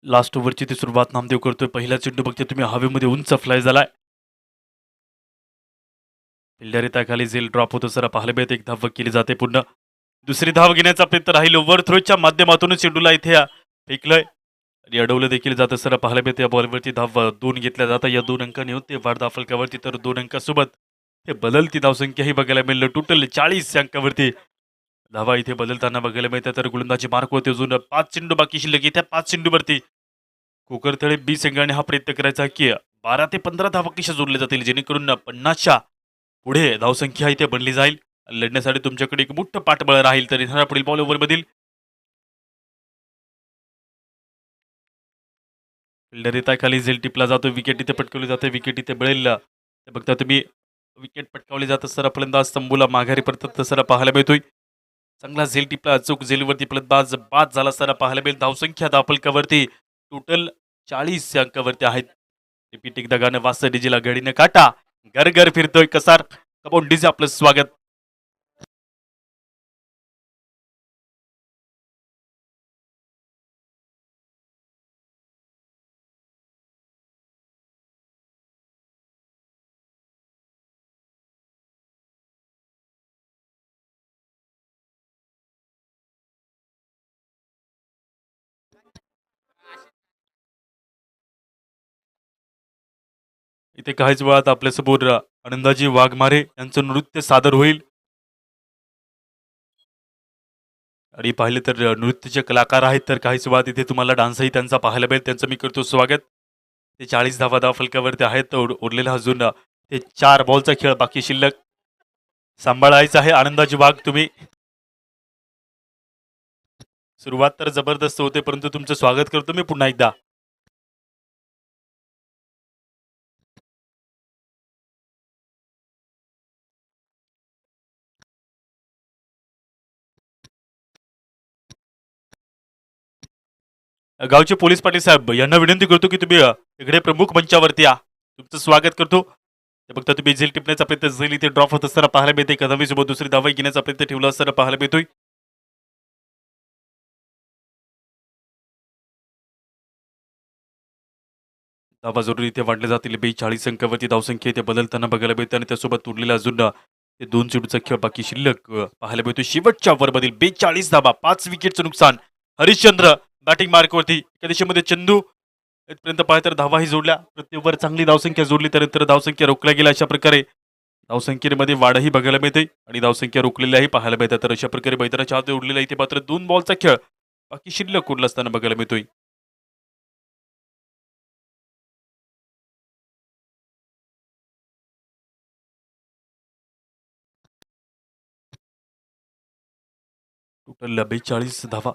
लास्ट ओव्हरची ती सुरुवात नामदेव करतोय. पहिला चेंडू बघते तुम्ही हवेमध्ये उंच फ्लाय झालाय. फिल्डर झेल ड्रॉप होतो सर पाहायला मिळत. एक धाव केली जाते. पुन्हा दुसरी धाव घेण्याचा प्रयत्न राहील. ओव्हर थ्रोच्या माध्यमातून चेंडूला इथे फेकलंय आणि अडवलं देखील जातं सर पाहायला मिळते. या बॉलवरती धाव 2 घेतल्या जातात. या 2 अंकांनी होते वाढ फलकावरती तर 2 अंकासोबत ते बदलती धावसंख्याही बघायला मिळलं. टोटल 40 अंकावरती धावा इथे बदलताना बघायला मिळतात. तर गोलंदाजी मार्क होते. अजून 5 चेंडू बाकी शिल्लक. इथे 5 चेंडूवरती कोकरतळे बी संघाने हा प्रयत्न करायचा की 12 ते 15 धावा कशा जोडल्या जातील जेणेकरून 50च्या पुढे धावसंख्या इथे बनली जाईल. लढण्यासाठी तुमच्याकडे एक मोठं पाठबळ राहील. तर येणारा पुढील बॉल ओव्हर मधील फिल्डर खाली झेल टिपला जातो. विकेट इथे पटकवली जाते. विकेट इथे मिळेल. बघता तुम्ही विकेट पटकावली जात असताना फलंदाज तंबूला माघारी परतत तसं पाहायला मिळतोय. चांगला झेल टिपला. अचूक झेलवरती फलंदाज बाद झाला असताना पाहायला मिळेल. धावसंख्या धावफलकावरती टोटल 40 अंकावरती आहेत. रिपीट एकदा गाणं वाजतं डीजेला घडीनं काटा. घर घर फिरतोय कसार. कबोन डीजे आपलं स्वागत. इथे काहीच वेळात आपल्यासमोर आनंदाजी वाघमारे यांचं नृत्य सादर होईल. आणि पाहिले तर नृत्याचे कलाकार आहेत. तर काहीच वेळात इथे तुम्हाला डान्सही त्यांचा पाहायला मिळेल. त्यांचं मी करतो स्वागत. ते 40 धावा फलकावरती आहेत. उरलेला अजून ते 4 बॉलचा खेळ बाकी शिल्लक. सांभाळायचा आहे आनंदाजी वाघ तुम्ही. सुरुवात तर जबरदस्त होते परंतु तुमचं स्वागत करतो मी पुन्हा एकदा. गावचे पोलीस पाटील साहेब यांना विनंती करतो की तुम्ही इकडे प्रमुख मंचावरती या. तुमचं स्वागत करतो. ते बघता तुम्ही झेल टिपण्याचा प्रयत्न झेल इथे ड्रॉप होत असताना पाहायला मिळते. कदमीसोबत दुसरी धावा घेण्याचा प्रयत्न ठेवला असताना पाहायला मिळतोय. धावा जरूर इथे वाढले जातील. 42 अंकावरती धावसंख्या इथे बदलताना बघायला मिळते आणि त्यासोबत उरलेला अजून ते 2 चेंडूचा खेळ बाकी शिल्लक पाहायला मिळतो. शेवटच्या ओव्हरमधील 42 धावा, 5 विकेटचं नुकसान. हरिश्चंद्र बॅटिंग मार्कवरती. एका दिशेमध्ये चंदू इथपर्यंत पाहिलं तर धावाही जोडल्या. प्रति ओव्हर चांगली धावसंख्या जोडली त्यानंतर धावसंख्या रोखल्या गेल्या. अशा प्रकारे धावसंख्येमध्ये वाढही बघायला मिळते आणि धावसंख्या रोखलेल्याही पाहायला मिळतात. तर अशा प्रकारे मैदानाच्या आत उरलेला इथे मात्र 2 बॉलचा खेळ बाकी शिल्लक उरला असताना बघायला मिळतोय. टोटल 42 धावा.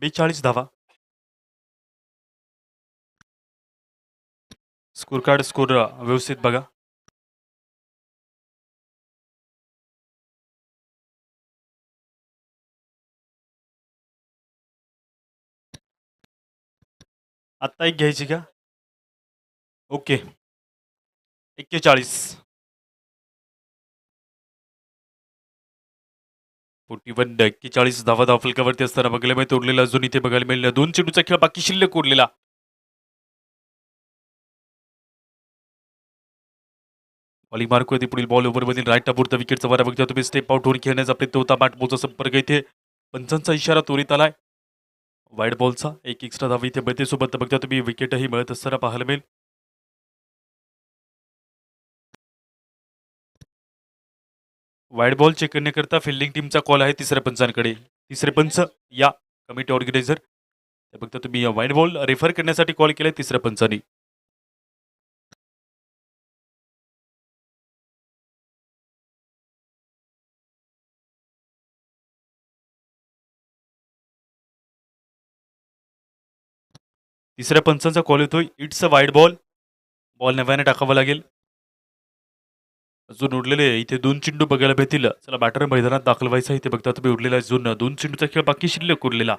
42 धावा. स्कोर कार्ड स्कोर व्यवस्थित बघा. आत्ता एक घ्यायची का? ओके. 41. 41 धावा धावफलकावरती असताना बघायला मिळते. उरलेला अजून इथे बघायला मिळेल 2 चेंडूचा खेळ बाकी शिल्लक उरलेला. ऑली मार्कवरती पुढील बॉल ओव्हरमधील राईट टापूरचा विकेटचा वारा बघता तुम्ही. स्टेप आउट होऊन खेळण्याचा प्रयत्न होता. बॅटबॉलचा संपर्क इथे पंचांचा इशारा त्वरित आलाय. वाईड बॉलचा एक एक्स्ट्रा धावा इथे बते सोबत बघता तुम्ही. विकेटही मिळत असताना पाहायला मिळेल. वाईड बॉल चेक करण्याकरता फिल्डिंग टीमचा कॉल आहे तिसऱ्या पंचांकडे. तिसरे पंच या कमिटी ऑर्गनायझर बघता तुम्ही. वाईड बॉल रेफर करण्यासाठी कॉल केलाय तिसऱ्या पंचांनी. तिसऱ्या पंचांचा कॉल येतोय. It's a wide ball. Ball नव्याने टाकावा लागेल. अजून उरलेले इथे 2 चेंडू बघायला भेटतील. चला बॅटर मैदानात दाखल व्हायचा. इथे बघता तुम्ही उरलेला अजून 2 चेंडूचा खेळ बाकी शिल्लक उरलेला.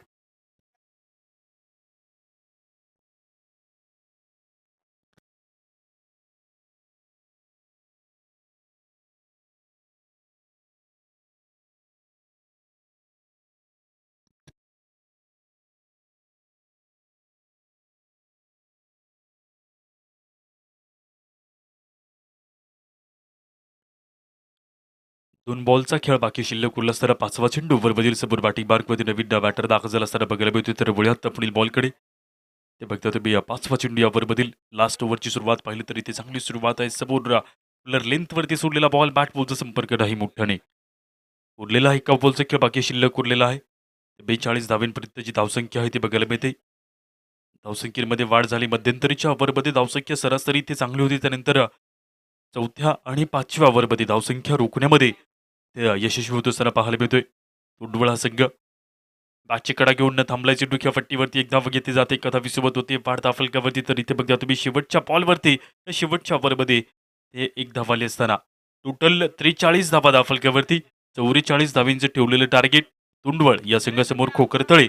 दोन बॉलचा खेळ बाकी शिल्लक उरला असताना पाचवा चेंडू वरवरील समोर बॅटिंग मार्कमध्ये नवीन बॅटर दाखल झाला असताना बघायला मिळतो. तर वळ्यात पुढील बॉलकडे ते बघता तुम्ही. पाचवा चेंडू या ओव्हरमधील लास्ट ओव्हरची सुरुवात पाहिली तर इथे चांगली सुरुवात आहे. समोर लेंथवरती सोडलेला बॉल बॅट बॉलचा संपर्क नाही मोठ्याने. उरलेला एका बॉलचा खेळ बाकी शिल्लक उरलेला आहे. 42 धावेंपर्यंतची धावसंख्या आहे ती बघायला मिळते. धावसंख्येमध्ये वाढ झाली. मध्यंतरीच्या ओव्हरमध्ये धावसंख्या सरासरी इथे चांगली होती. त्यानंतर चौथ्या आणि पाचव्या ओव्हरमध्ये धावसंख्या रोखण्यामध्ये ते यशस्वी होत असताना पाहायला मिळतोय. तुंडवळ हा संघ बॅटची कडा घेऊन न थांबलायची डुक्या फट्टीवरती एक धाव घेतली जाते. कथा विसोबत होते वाढ दाफलकावरती. तर इथे बघा तुम्ही शेवटच्या बॉलवरती त्या शेवटच्या ओव्हरमध्ये ते एक धाव आली असताना टोटल 43 धावा दाफलकावरती. 44 धावींचं ठेवलेलं टार्गेट. तुंडवळ या संघासमोर खोकरतळे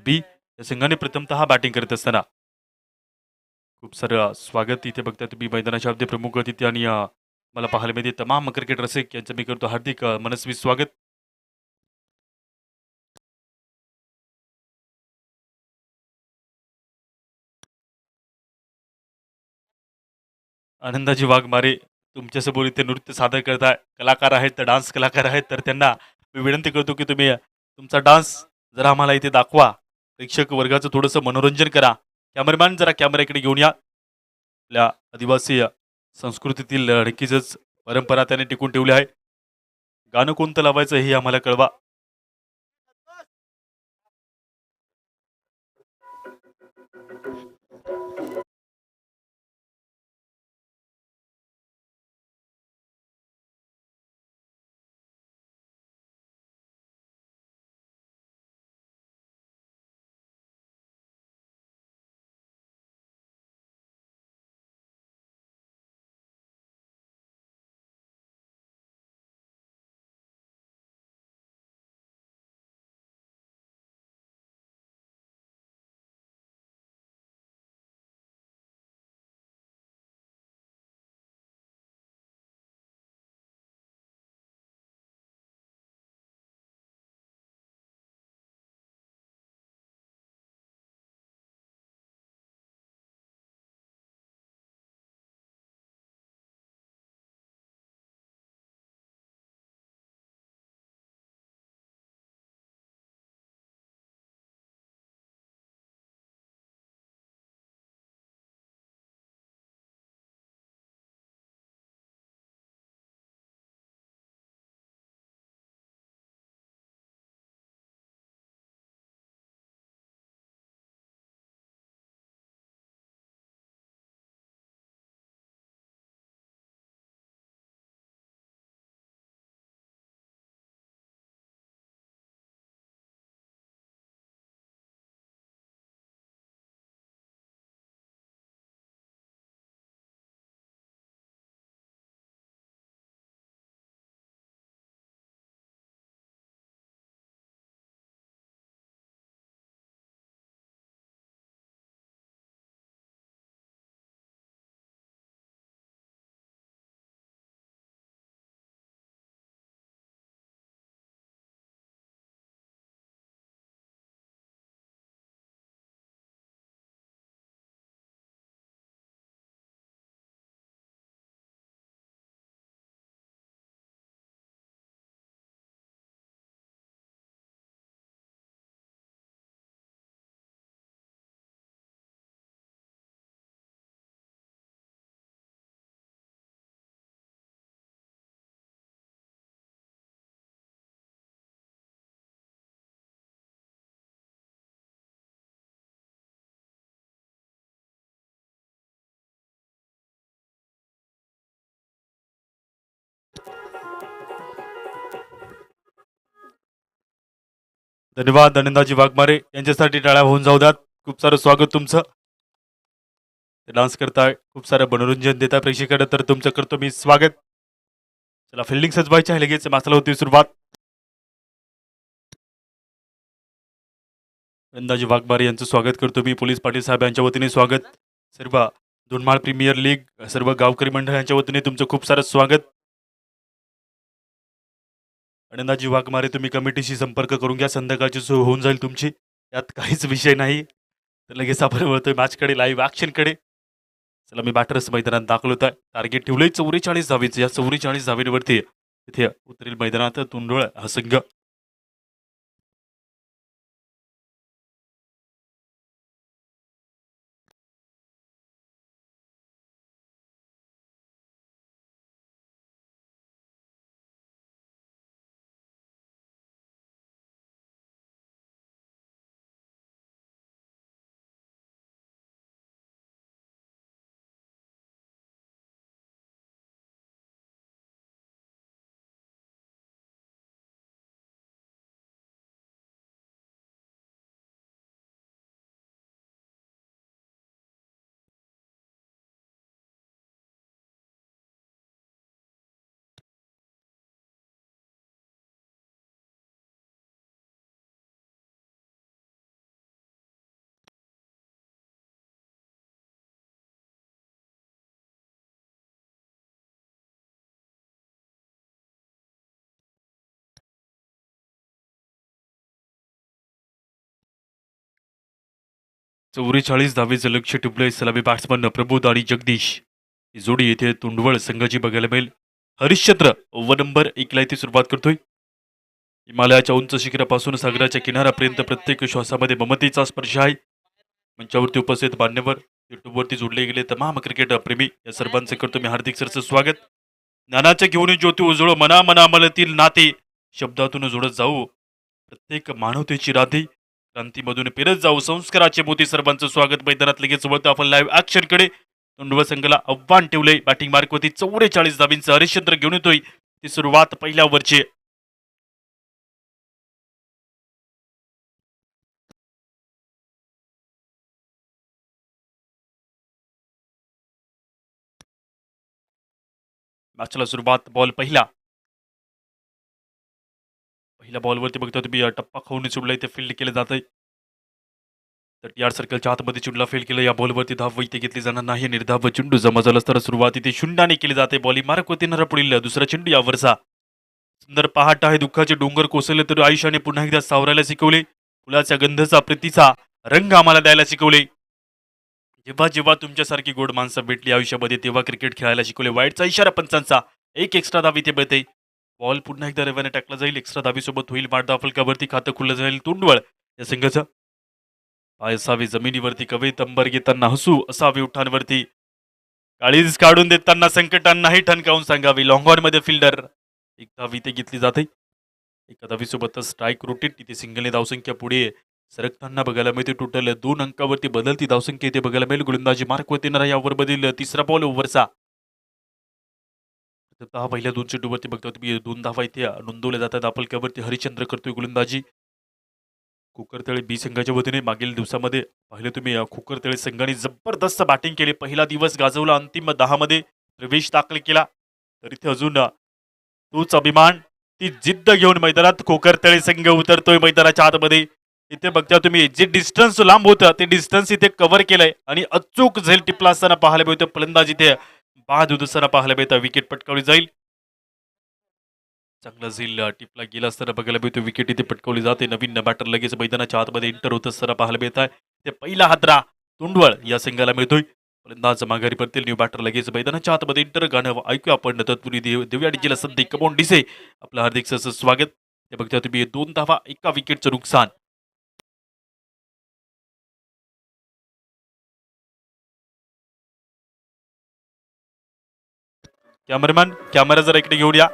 बी या संघाने प्रथमतः बॅटिंग करत असताना खूप सारं स्वागत इथे बघता तुम्ही. मैदानाच्या अगदी प्रमुख अतिथी आणि मला पाहायला मिळते तमाम क्रिकेट रसिक यांचं मी करतो हार्दिक मनस्वी स्वागत. आनंदाची वाघमारे तुमच्यासमोर इथे नृत्य सादर करताय. कलाकार आहेत तर डान्स कलाकार आहेत तर त्यांना मी विनंती करतो की तुम्ही तुमचा डान्स जरा आम्हाला इथे दाखवा. प्रेक्षक वर्गाचं थोडंसं मनोरंजन करा. कॅमेरामॅन जरा कॅमेऱ्याकडे घेऊन या. आपल्या आदिवासी संस्कृतीतील नक्कीच परंपरा त्याने टिकून ठेवली आहे. गाणं कोणतं लावायचं हे आम्हाला कळवा. धन्यवाद अनंदाजी वाघमारे यांच्यासाठी टाळ्या होऊन जाऊ द्यात. खूप सारं स्वागत तुमचं. ते डान्स करताय, खूप सारं मनोरंजन देताय प्रेक्षकांना, तर तुमचं करतो मी स्वागत. चला फिल्डिंग सजवायची आहे, लगेच मॅचला होती सुरुवात. अंदाजी वाघमारे यांचं स्वागत करतो मी. पोलीस पाटील साहेब यांच्या वतीने स्वागत. सर्व दुनमाळ प्रीमियर लीग सर्व गावकरी मंडळ यांच्या वतीने तुमचं खूप सारं स्वागत. अंदाजी वाघमारे तुम्ही कमिटीशी संपर्क करून घ्या, संध्याकाळची सोय होऊन जाईल तुमची, यात काहीच विषय नाही. तर लगेच आपण वळतोय मॅचकडे, लाईव्ह ॲक्शनकडे. चला मी बॅटर्स मैदानात दाखल होत आहे. टार्गेट ठेवलंय 44 धावेचं. या 44 धावेवरती इथे उतरेल मैदानात तुंडोळ हा संघ. 44 धावेचं लक्ष टिपलंय सलामी बॅट्समन प्रबोध आणि जगदीश. ही जोडी येथे तुंडवळ संघाची बघायला मिळेल. हरिश्चंद्र ओव्हर नंबर 1 ला सुरुवात करतोय. हिमालयाच्या उंच शिखरापासून सागराच्या किनाऱ्यापर्यंत प्रत्येक श्वासामध्ये ममतेचा स्पर्श आहे. मंचावरती उपस्थित मान्यवर, युट्यूबवरती जोडले गेले तमाम क्रिकेट प्रेमी, या सर्वांचे करतो मी हार्दिक सरचं स्वागत. ज्ञानाचे घेऊन ज्योती उजळ, मना मनामलतील नाते शब्दातून जोडत जाऊ प्रत्येक मानवतेची राधी, क्रांतीमधून फिरत जाऊ संस्काराचे मोती. सर्वांचं स्वागत. मैदानात लगेच वळतो आपण लाईव्ह ॲक्शनकडे. तुंडव संघाला आव्हान ठेवलंय. बॅटिंग मार्कवरती 44 धाबींचं हरिश्चंद्र घेऊन येतोय. ती सुरुवात पहिल्या ओव्हरची. मॅचला सुरुवात. बॉल पहिला. पहिल्या बॉलवरती बघता तुम्ही टप्पा खाऊन सोडलाय, ते फील्ड केलं जात आहे. तर टी आर सर्कलच्या आतमध्ये चेंडूला फेल केलं. या बॉलवरती धाव इथे घेतली जाणार नाही. निर्धाव चेंडू जमा झाला तर सुरुवात इथे शून्याने केली जाते. बॉलिंग मार्क होती नर पुढील दुसरा चेंडू यावरचा. सुंदर पहाट आहे. दुःखाचे डोंगर कोसळले तर आयुष्याने पुन्हा एकदा सावरायला शिकवले. फुलाच्या गंधचा प्रीतीचा रंग आम्हाला द्यायला शिकवले. जेव्हा जेव्हा तुमच्यासारखी गोड माणसं भेटली आयुष्यामध्ये, तेव्हा क्रिकेट खेळायला शिकवले. वाईटचा इशारा पंचांचा. एक एक्स्ट्रा धाव इथे बळते. बॉल पुन्हा एकदा रेव्याने टाकला जाईल. एक्स्ट्रा धावीसोबत होईल मारदा फलकावरती खातं खुलं जाईल तुंडवळ या संघाचं. पाय असावे जमिनीवरती, कवे तंबर घेताना हसू असावे उठांवरती, काळीज काढून देताना संकटांनाही ठणकावून सांगावी. लॉंग मध्ये फिल्डर. एक धाव इथे घेतली जाते. एका धावीसोबतच स्ट्राईक रोटेट. तिथे सिंगलने धावसंख्या पुढे सरकताना बघायला मिळते. टोटल 2 अंकावरती बदलती धावसंख्या इथे बघायला मिळेल. गोलंदाजी मार्क होते ना या ओव्हरमधील तिसरा बॉल ओव्हरचा. पहिल्या 2 चेंडूवरती बघता तुम्ही 2 धावा इथे नोंदवल्या जातात. आपलक्यावरती हरिश्चंद्र करतोय गोलंदाजी. कुकरतळे बी संघाच्या वतीने मागील दिवसामध्ये पाहिले तुम्ही, कुकरतळे संघाने जबरदस्त बॅटिंग केली. पहिला दिवस गाजवला. अंतिम 10 मध्ये प्रवेश दाखल केला. तर इथे अजून तोच अभिमान, ती जिद्द घेऊन मैदानात कोकरतळे संघ उतरतोय मैदानाच्या आतमध्ये. इथे बघता तुम्ही जे डिस्टन्स लांब होतं ते डिस्टन्स इथे कव्हर केलंय आणि अचूक झेल टिपला असताना पाहायला मिळतं. फलंदाज इथे बाद होत असताना पाहायला मिळतं. विकेट पटकावली जाईल. चांगला झेल टिपला गेला असताना बघायला मिळतो. विकेट इथे पटकावली जाते. नवीन बॅटर लगेच मैदानाच्या आतमध्ये एंटर होत असताना पाहायला मिळत आहे. ते पहिला हादरा तुंडवळ या संघाला मिळतोय. फलंदाज माघारी परतील. न्यू बॅटर लगेच मैदानाच्या आतमध्ये एंटर. गाणं ऐकूया आपण तत्पूर्वी देऊया डीजेला संधी. कमॉन डिसे, आपलं हार्दिक सहर्ष स्वागत. ते बघता तुम्ही 2 धावा, 1 विकेटचं नुकसान. कॅमेरामॅन, कॅमेरा जरा इकडे घेऊन या.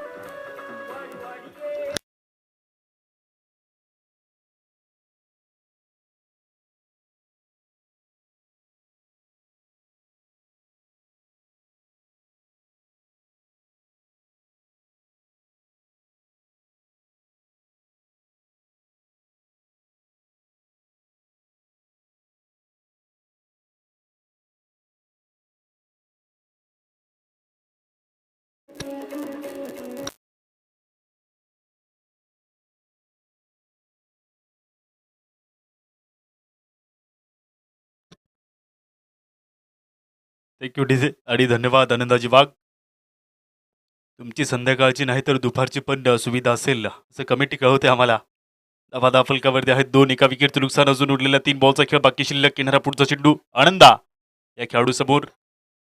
थँक्यू डीजे आणि धन्यवाद आनंदाजी वाघ. तुमची संध्याकाळची नाही तर दुपारची पण सुविधा असेल असं कमिटी कळवते आम्हाला. धावा फलकावरती आहेत दोन. एका विकेटचं नुकसान अजून उरलेल्या 3 बॉलचा खेळ बाकी शिल्लक. किनारा पुढचा चेंडू आनंदा या खेळाडू समोर.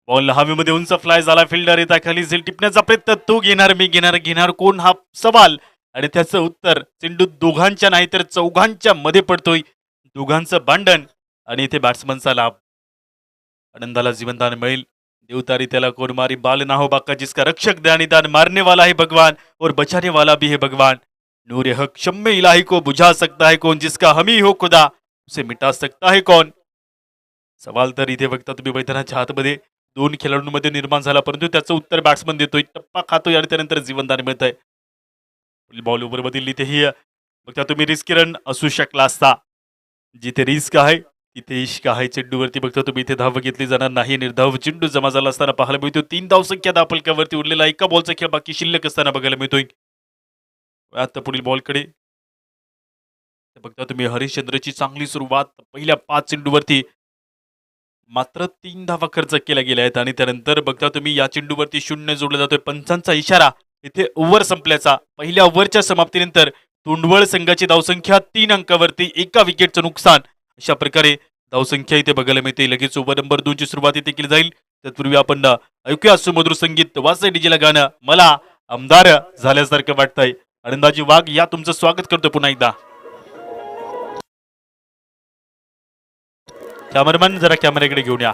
बॉल हवेमध्ये उंच फ्लाय झाला. फिल्डर येता खाली झेल टिपण्याचा प्रयत्न. तो घेणार मी घेणार कोण हा सवाल. आणि त्याचं उत्तर चेंडू दोघांच्या नाही तर चौघांच्या मध्ये पडतोय. दोघांचं भांडण आणि इथे बॅट्समनचा लाभ. आनंदाला जीवनदान मिळेल. देवतारी त्याला कोण मारी बाल ना हो बाका जिसका रक्षक दानी दान मारने वाला है भगवान और बचाने वाला भी है भगवान. नूर हक शम्मे इलाही को बुझा सकता है कौन जिसका हमी हो खुदा उसे मिटा सकता है कौन. सवाल तर इथे बघता तुम्ही मैदानाच्या आतमध्ये दोन खेळाडूंमध्ये निर्माण झाला परंतु त्याचं उत्तर बॅट्समन देतोय. टप्पा खातोय आणि त्यानंतर जीवनदान मिळत आहे. बॉल ओव्हर मधील इथेही बघता तुम्ही रिस्क रन असू शकला असता. जिथे रिस्क आहे तिथे इश्क आहे. चेंडूवरती बघता तुम्ही इथे धाव घेतली जाणार नाही. निर्धाव चेंडू जमा झाला असताना पाहायला मिळतो. 3 धावसंख्या दापलक्यावरती उरलेला एका बॉलचा खेळ बाकी शिल्लक असताना बघायला मिळतोय. आता पुढील बॉलकडे बघता तुम्ही हरिश्चंद्रची चांगली सुरुवात. पहिल्या 5 चेंडूवरती मात्र 3 धावा खर्च केल्या गेल्या आहेत आणि त्यानंतर बघता तुम्ही या चेंडूवरती 0 जोडला जातोय. पंचांचा इशारा इथे ओव्हर संपल्याचा. पहिल्या ओव्हरच्या समाप्तीनंतर तुंडवळ संघाची धावसंख्या 3 अंकावरती. एका विकेटचं नुकसान. अशा प्रकारे धावसंख्या इथे बघायला मिळते. लगेच ओव्हर नंबर 2 ची सुरुवात इथे केली जाईल. तत्पूर्वी आपण ऐकूया सुमधुर संगीत. वाचे डीजेला गाणं मला आमदार झाल्यासारखं वाटतंय. आनंदाजी वाघ या तुमचं स्वागत करतो पुन्हा एकदा. कॅमेरामॅन जरा कॅमेऱ्याकडे घेऊन या.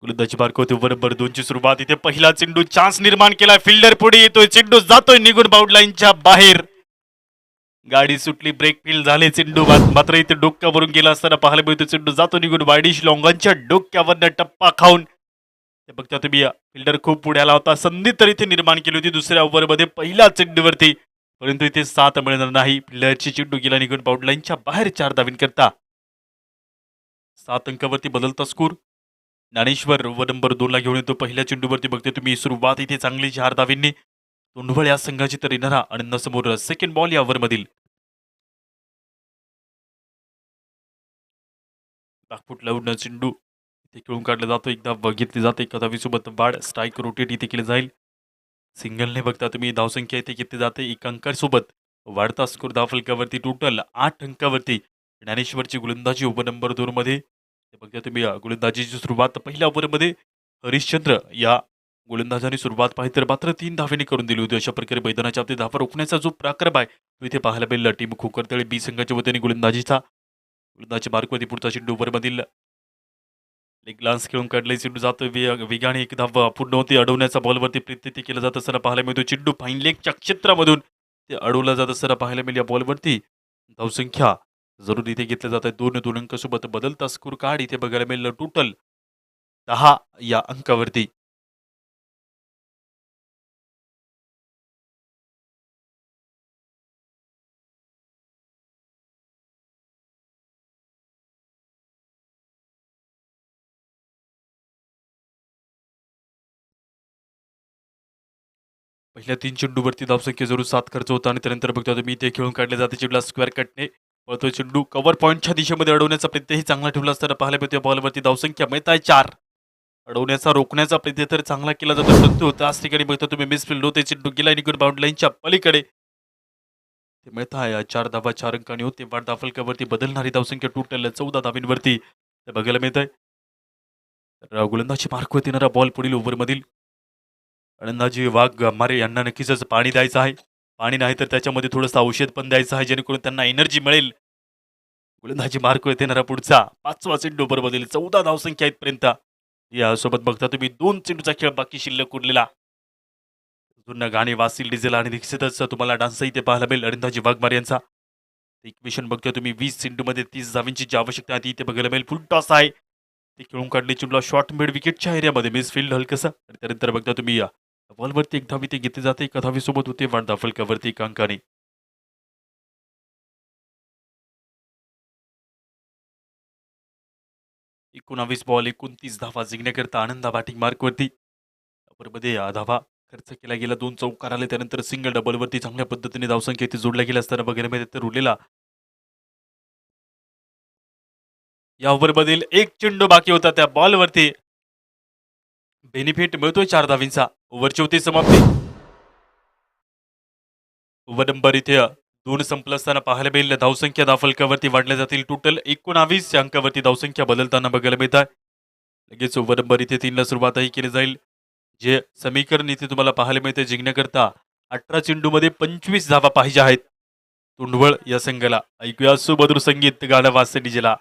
गोलंदाजी बारको होते. ओव्हर नंबर 2 ची सुरुवात. इथे पहिला चेंडू चान्स निर्माण केला. फिल्डर पुढे येतोय. चेंडू जातोय निघून बाउंड लाईनच्या बाहेर. गाडी सुटली. ब्रेक फील झाले. चेंडू मात्र इथे डोक्यावरून गेला असताना पाहायला मिळतो. चेंडू जातो निघून वायडिश लॉंगांच्या डोक्यावरनं टप्पा खाऊन. ते बघता तुम्ही फिल्डर खूप पुढे आला होता. संधी तर इथे निर्माण केली होती दुसऱ्या ओव्हरमध्ये पहिल्या चेंडूवरती परंतु इथे 7 मिळणार नाही. फिल्डरची चेंडू गेला निघून बाउंड लाईनच्या बाहेर. 4 धावीन करता 7 अंकावरती बदलता स्कोर. ज्ञानेश्वर ओव्हर नंबर 2 ला घेऊन येतो. पहिल्या चेंडूवरती बघते तुम्ही सुरुवात इथे चांगली 4 धावींनी. तोंडवळ या संघाची तर येणारा आनंदासमोर सेकंड बॉल या ओव्हरमधील. बॅकफूट लावून चेंडू इथे खेळून काढला जातो. एकदा बघितली जाते. एका धावीसोबत बाद. स्ट्राईक रोटेट इथे केले जाईल. सिंगलने बघता तुम्ही धावसंख्या इथे किती जाते. 1 अंकासोबत वाढता स्कोर धावफलकावरती टोटल 8 अंकावरती. ज्ञानेश्वरची गोलंदाजी ओव्हर नंबर 2 मध्ये. बघता तुम्ही गोलंदाजीची सुरुवात पहिल्या ओव्हरमध्ये हरिश्चंद्र या गोलंदाजाने सुरुवात पाहिजे तर मात्र 3 धावेने करून दिली होती. अशा प्रकारे मैदानाच्या आपली धावा रोखण्याचा जो पराक्रम आहे तो इथे पाहायला मिळेल. टीम खोकरतळे बी संघाच्या वतीने गोलंदाजीचा. गोलंदाजी मार्कवरती पुढचा चेंडू ओव्हरमधील लेग ग्लान्स खेळून काढले. चेंडू जातो वेगाने. एक धाव पूर्ण होती. अडवण्याचा बॉलवरती प्रयत्न केला जात असताना पाहायला मिळतो. चेंडू फाईन लेगच्या क्षेत्रामधून ते अडवला जात असताना पाहायला मिळेल. या बॉलवरती धावसंख्या जरूर इथे घेतल्या जात आहे. 2 अंकासोबत बदलता स्कोर कार्ड इथे बघायला मिळेल. टोटल 10 या अंकावरती. पहिल्या 3 चेंडूवरती धावसंख्या जरूर 7 खर्च होता आणि त्यानंतर बघता तुम्ही इथे खेळून काढले जाते. चेंडूला स्क्वेअर कटने पळतोय. चेंडू कव्हर पॉईंटच्या दिशेमध्ये अडवण्याचा प्रयत्नही चांगला ठेवला असताना पाहायला मिळतोय. बॉलवरती धावसंख्या मिळत आहे 4. अडवण्याचा रोखण्याचा प्रयत्न तर चांगला केला जातो परंतु त्याच ठिकाणी बघता तुम्ही मिसफिल्ड होते. चेंडू गेला निघून बाउंड लाईनच्या पलीकडे. ते मिळत आहे 4 धावा 4 अंकांनी होते. वाढ धावफलकावरती बदलणारी धावसंख्या टोटल 14 धावींवरती ते बघायला मिळत आहे. तर गोलंदाजी मार्कवरती येणारा बॉल पुढील ओव्हरमधील. आनंदाजी वाघ मारे यांना नक्कीच पाणी द्यायचं आहे. पाणी नाही तर त्याच्यामध्ये थोडंसं औषध पण द्यायचं आहे जेणेकरून त्यांना एनर्जी मिळेल. गोलंदाजी मार्क येते येणारा पुढचा 5वा चेंडू बरोबर 14 धावसंख्या इथपर्यंत. यासोबत बघता तुम्ही 2 चेंडूचा खेळ बाकी शिल्लक उरलेला. अजून गाणे वाचतील डिझेल आणि निश्चितच तुम्हाला डान्सही ते पाहायला मिळेल अरिंदाजी वाघमार यांचा. इक्वेशन बघतोय तुम्ही 20 चेंडूमध्ये 30 धावांची जी आवश्यकता आहे ती इथे बघायला मिळेल. फुल टॉस आहे ते खेळून काढले चेंडूला शॉर्ट मिड विकेटच्या एरियामध्ये मिस फील्ड हलकसा आणि त्यानंतर बघता तुम्ही बॉलवरती एक धावी ते घेतले जाते एका धावीसोबत होते वाढदा फलकावरती एका अंकाने. 19 बॉल 29 धावा जिंकण्याकरता आनंदा बॅटिंग मार्कवरती. मध्ये धावा खर्च केला गेला 2 चौकार आले त्यानंतर सिंगल डबलवरती चांगल्या पद्धतीने धावसंख्या इथे जोडल्या गेल्या असताना बघायला मिळते तर उरलेला या ओव्हरमधील एक चेंडू बाकी होता त्या बॉलवरती बेनिफिट मिळतोय 4 धावींचा. ओव्हरची होती समाप्ती. ओव्हर नंबर इथे 2 संपलं असताना पाहायला मिळेल धावसंख्या धावफलकावरती वाढल्या जातील. टोटल 19 अंकावरती धावसंख्या बदलताना बघायला मिळत आहे. लगेच ओव्हर नंबर इथे 3 ला सुरुवातही केली जाईल. जे समीकरण इथे तुम्हाला पाहायला मिळते जिंकण्याकरता 18 चेंडूमध्ये 25 धावा पाहिजे आहेत तुंडवळ या संघाला. ऐकूया सुमधुर संगीत गाणं वाजते डीजेला.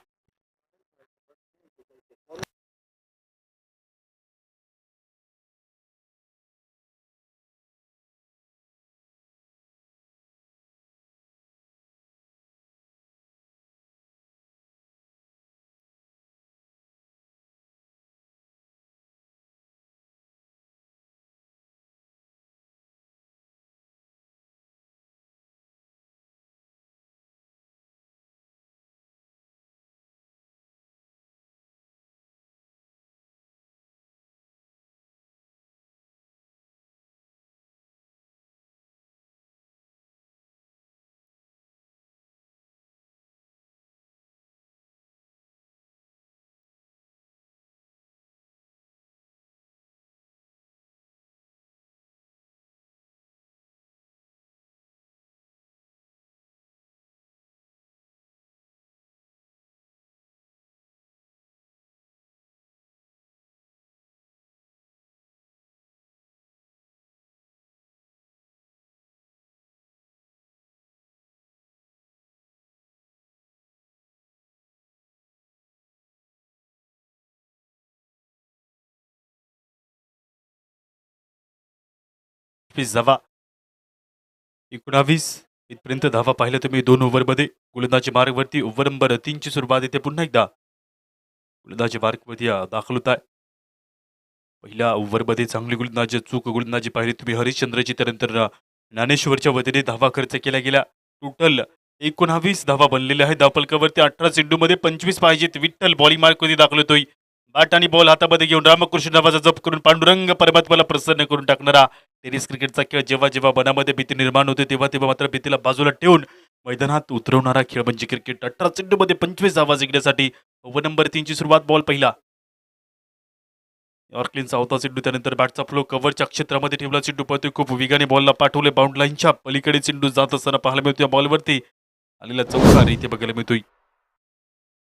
धावा 19 इथपर्यंत धावा पाहिलं तुम्ही 2 ओव्हरमध्ये. गोलंदाजी मार्गवरती ओव्हर नंबर 3 ची सुरुवात इथे पुन्हा एकदा गोलंदाजी मार्गवरती दाखल होत आहे. पहिल्या ओव्हरमध्ये चांगली गोलंदाजी चूक गोलंदाजी पाहिली तुम्ही हरिश्चंद्रची. त्यानंतर ज्ञानेश्वरच्या वतीने धावा खर्च केल्या गेल्या. टोटल 19 धावा बनलेल्या आहेत धावफलकावरती. 18 चेंडूमध्ये 25 पाहिजेत. विठ्ठल बॉलिंग मार्कवरती दाखल होतोय. बॅट आणि बॉल हातामध्ये घेऊन रामकृष्ण नावाचा जप करून पांडुरंग परमात्म्याला प्रसन्न करून टाकणारा टेनिस क्रिकेटचा खेळ जेव्हा जेव्हा मनामध्ये भीती निर्माण होते तेव्हा तेव्हा मात्र भीतीला बाजूला ठेवून मैदानात उतरवणारा खेळ म्हणजे क्रिकेट. 18 चेंडूमध्ये 25 धावा जिंकण्यासाठी ओव्हर नंबर 3 ची सुरुवात. बॉल पहिला यॉर्कलिनचा होता चेंडू. त्यानंतर बॅटचा फ्लो कव्हरच्या क्षेत्रामध्ये ठेवला चेंडू पळतोय. खूप वेगाने बॉलला पाठवले. बाउंड लाईनच्या पलीकडे चेंडू जात असताना पाहायला मिळतोय. बॉलवरती आलेला चौकार इथे बघायला मिळतोय.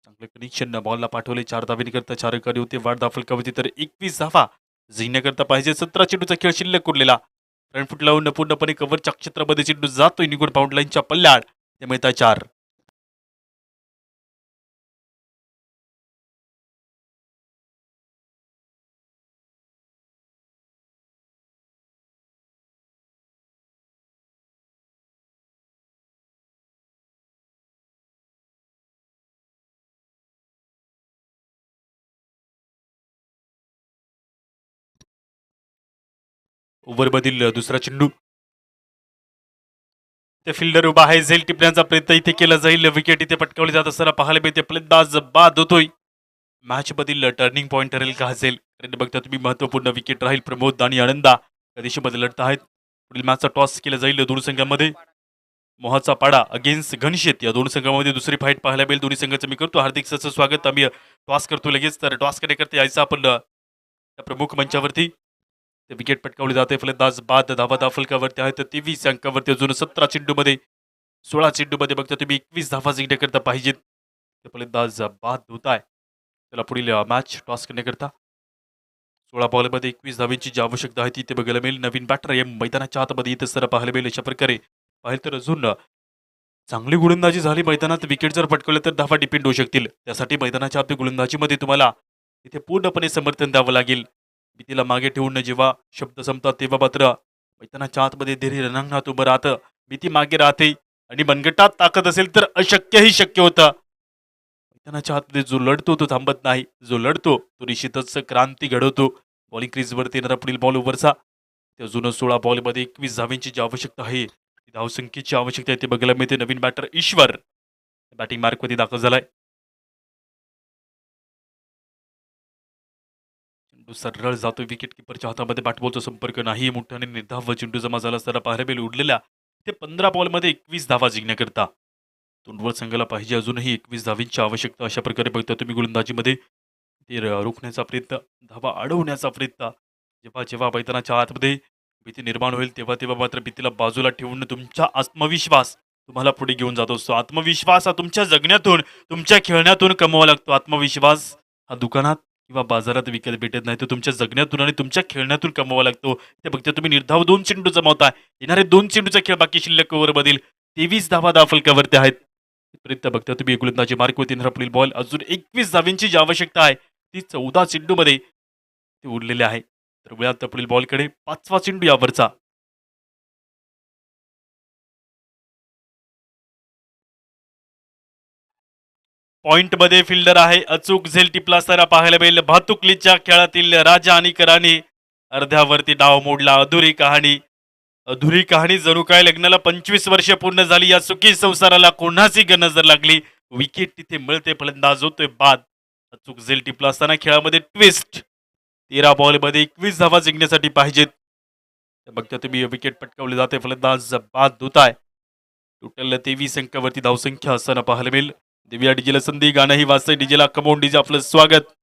चांगलं कनेक्शन बॉलला पाठवले. 4 धावेकरता 4 अंकाने होते वाढ दाफलकावरती. तर 21 धावा जिंकण्याकरता पाहिजे. 17 चेंडूचा खेळ शिल्लक उरलेला. फ्रंट फुट लावून पूर्णपणे कव्हरच्या क्षेत्रामध्ये चेंडू जातोय निघून बाउंड लाईनच्या पल्ल्याड. ते मिळतात 4. ओव्हरमधील दुसरा चेंडू. ते फिल्डर उभा आहे. झेल टिपण्याचा प्रयत्न इथे केला जाईल. विकेट इथे पटकावली जात असताना पाहायला मिळते. फलंदाज बाद होतोय. मॅच मधील टर्निंग पॉईंट ठरेल का असेल. बघता तुम्ही महत्वपूर्ण विकेट राहील. प्रमोद आणि आनंदा या दिशेमध्ये लढत आहेत. पुढील मॅचचा टॉस केला जाईल दोन संघांमध्ये. मोहाचा पाडा अगेन्स्ट घनशेत या दोन संघांमध्ये दुसरी फाईट पाहायला मिळेल. दोन्ही संघाचं मी करतो हार्दिक सच स्वागत. आम्ही टॉस करतो लगेच. तर टॉस करण्याकरता यायचं आपण त्या प्रमुख मंचावरती. ते विकेट पटकावली जाते. फलंदाज बाद. धावा दाफलकावरती आहेत 23 अंकावरती. अजून 17 चेंडूमध्ये 16 चेंडूमध्ये बघता तुम्ही 21 धावा जिंकण्याकरता पाहिजेत. ते फलंदाज बाद होत आहे. त्याला पुढील मॅच टॉस करण्याकरता 16 बॉलमध्ये 21 धावांची जी आवश्यकता आहे ती ते बघायला मिळेल. नवीन बॅटर या मैदानाच्या आतमध्ये येत असताना पाहायला मिळेल. अशा प्रकारे पाहिलं तर अजून चांगली गोलंदाजी झाली मैदानात. विकेट जर पटकवले तर धावा डिपेंड होऊ शकतील. त्यासाठी मैदानाच्या आतल्या गोलंदाजीमध्ये तुम्हाला इथे पूर्णपणे समर्थन द्यावं लागेल. भीतीला मागे ठेवून जेव्हा शब्द संपतात तेव्हा मात्र मैदानाच्या आतमध्ये धीरे रणांगणात उभं राहतं. भीती मागे राहते आणि मनगटात ताकद असेल तर अशक्यही शक्य होतं. मैदानाच्या आतमध्ये जो लढतो तो थांबत नाही. जो लढतो तो निश्चितच क्रांती घडवतो. बॉलिंग क्रीजवरती येणारा पुढील बॉल ओव्हरचा. त्या अजून 16 बॉलमध्ये 21 धावांची जी आवश्यकता आहे, ती धावसंख्येची आवश्यकता आहे, ते बघायला मिळते. नवीन बॅटर ईश्वर बॅटिंग मार्कमध्ये दाखल झालाय. चेंडू सरळ जातोय विकेट किपरच्या हातामध्ये. बॅटबॉलचा संपर्क नाही. मोठ्याने निर्धाव चेंडू जमा झाला असताना पाहायला मिळेल उडलेल्या ते 15 बॉलमध्ये 21 धावा जिंकण्याकरता तोंडवळ संघाला पाहिजे अजूनही 21 धावींची आवश्यकता. अशा प्रकारे बघता तुम्ही गोलंदाजीमध्ये ते रोखण्याचा प्रयत्न, धावा अडवण्याचा प्रयत्न. जेव्हा जेव्हा मैदानाच्या आतमध्ये भीती निर्माण होईल तेव्हा तेव्हा मात्र भीतीला बाजूला ठेवून तुमचा आत्मविश्वास तुम्हाला पुढे घेऊन जात असतो. आत्मविश्वास हा तुमच्या जगण्यातून, तुमच्या खेळण्यातून कमवावा लागतो. आत्मविश्वास हा दुकानात किंवा बाजारात विकत भेटत नाही. तो तुमच्या जगण्यातून आणि तुमच्या खेळण्यातून कमवावा लागतो. ते फक्त तुम्ही निर्धाव 2 चेंडू जमावताय. येणारे 2 चेंडूचा खेळ बाकी शिल्लक ओव्हरमधील 23 धावा फलकावरती आहेत. तिथपर्यंत बघता तुम्ही गोलंदाजी मार्कवरती येणारा पुढील बॉल. अजून 21 धावांची जी आवश्यकता आहे ती 14 चेंडूमध्ये ते उरलेले आहे. तर वेळात पुढील बॉलकडे 5वा चेंडू यावरचा. पॉइंटमध्ये फिल्डर आहे. अचूक झेल टिपला असताना पाहायला मिळेल. भातुकलीच्या खेळातील राजा आणि कराने अर्ध्यावरती डाव मोडला. अधुरी कहाणी जणू काय लग्नाला 25 वर्ष पूर्ण झाली. या सुखी संसाराला कोणाची नजर लागली. विकेट तिथे मिळते. फलंदाज होतोय बाद. अचूक झेल टिपला असताना खेळामध्ये ट्विस्ट. 13 बॉलमध्ये 21 धावा जिंकण्यासाठी पाहिजेत. बघता तुम्ही विकेट पटकावले जाते. फलंदाज बाद होत आहे. टोटल 23 अंकावरती धावसंख्या असताना पाहायला मिळेल. दिव्या डीजेला संधी. गाणंही वाजतंय डीजेला. कमोन डीजे आपलं स्वागत.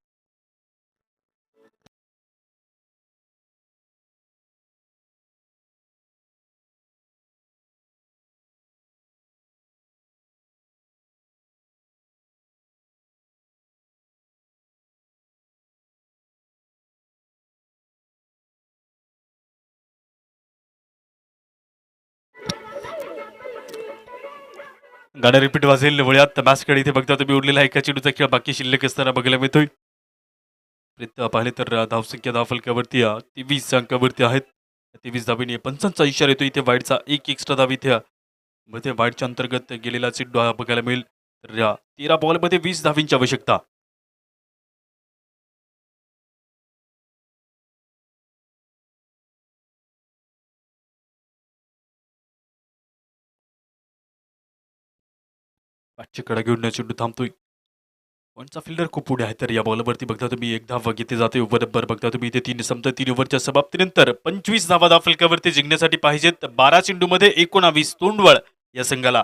गाणं रिपीट वाजेल वळ्यात मॅचकडे. इथे बघता तुम्ही उरलेला एका चेंडूचा खेळ बाकी शिल्लक असताना बघायला मिळतोय. पाहिले तर धावसंख्या धावफलकावरती 23 अंकावरती आहेत. 23 धाबीने पंचांचा इशारा येतो. इथे वाईडचा एक एक्स्ट्रा धाव इथे मध्ये वाईडच्या अंतर्गत गेलेला चेंडू बघायला मिळेल. तर 13 बॉलमध्ये 20 धावींची आवश्यकता. पाचशे कडा घेऊन चेंडू थांबतोय. पॉईंटचा फिल्डर खूप पुढे आहे. तर या बॉलवरती बघता तुम्ही एक धाव घेतली जाते. बरोबर बघता तुम्ही इथे 3 संपतं. 3 ओव्हरच्या समाप्तीनंतर 25 धावा फलकावरती जिंकण्यासाठी पाहिजेत. 12 चेंडूमध्ये 19 तोंडवळ या संघाला.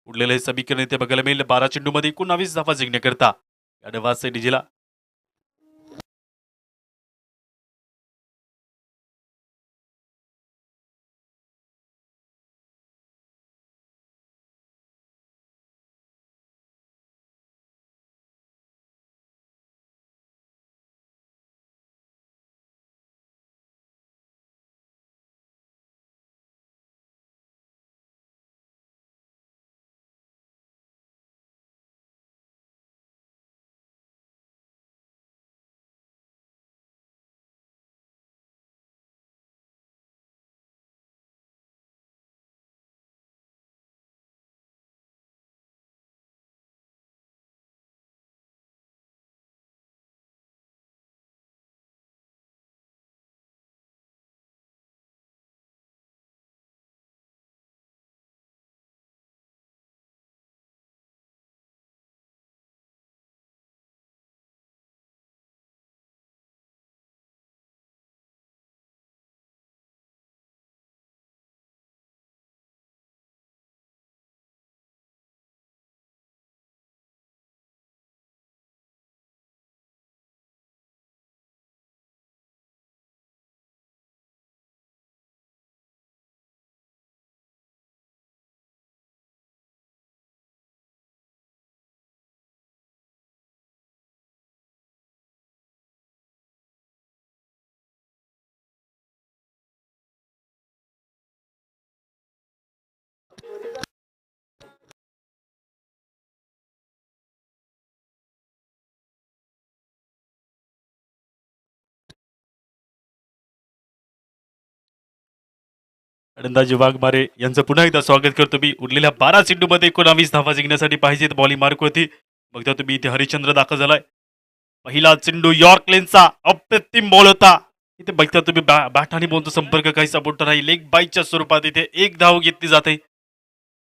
उरलेलं हे समीकरण इथे बघायला मिळेल. 12 चेंडूमध्ये 19 धावा जिंकण्याकरता. गाणं डीजेला. अंदाजे वाघमारे यांचं पुन्हा एकदा स्वागत करतो मी. उरलेल्या 12 चेंडूमध्ये 19 धावा जिंकण्यासाठी पाहिजेत. बॉलिंग मार्कवरती बघता तुम्ही इथे हरिश्चंद्र दाखल झालाय. पहिला चेंडू यॉर्क लेनचा अप्रतिम बॉल होता. इथे बघता तुम्ही बॅट आणि बॉलचा संपर्क काहीसा मोठा नाही. लेग बाईच्या स्वरूपात इथे एक धाव घेतली जाते.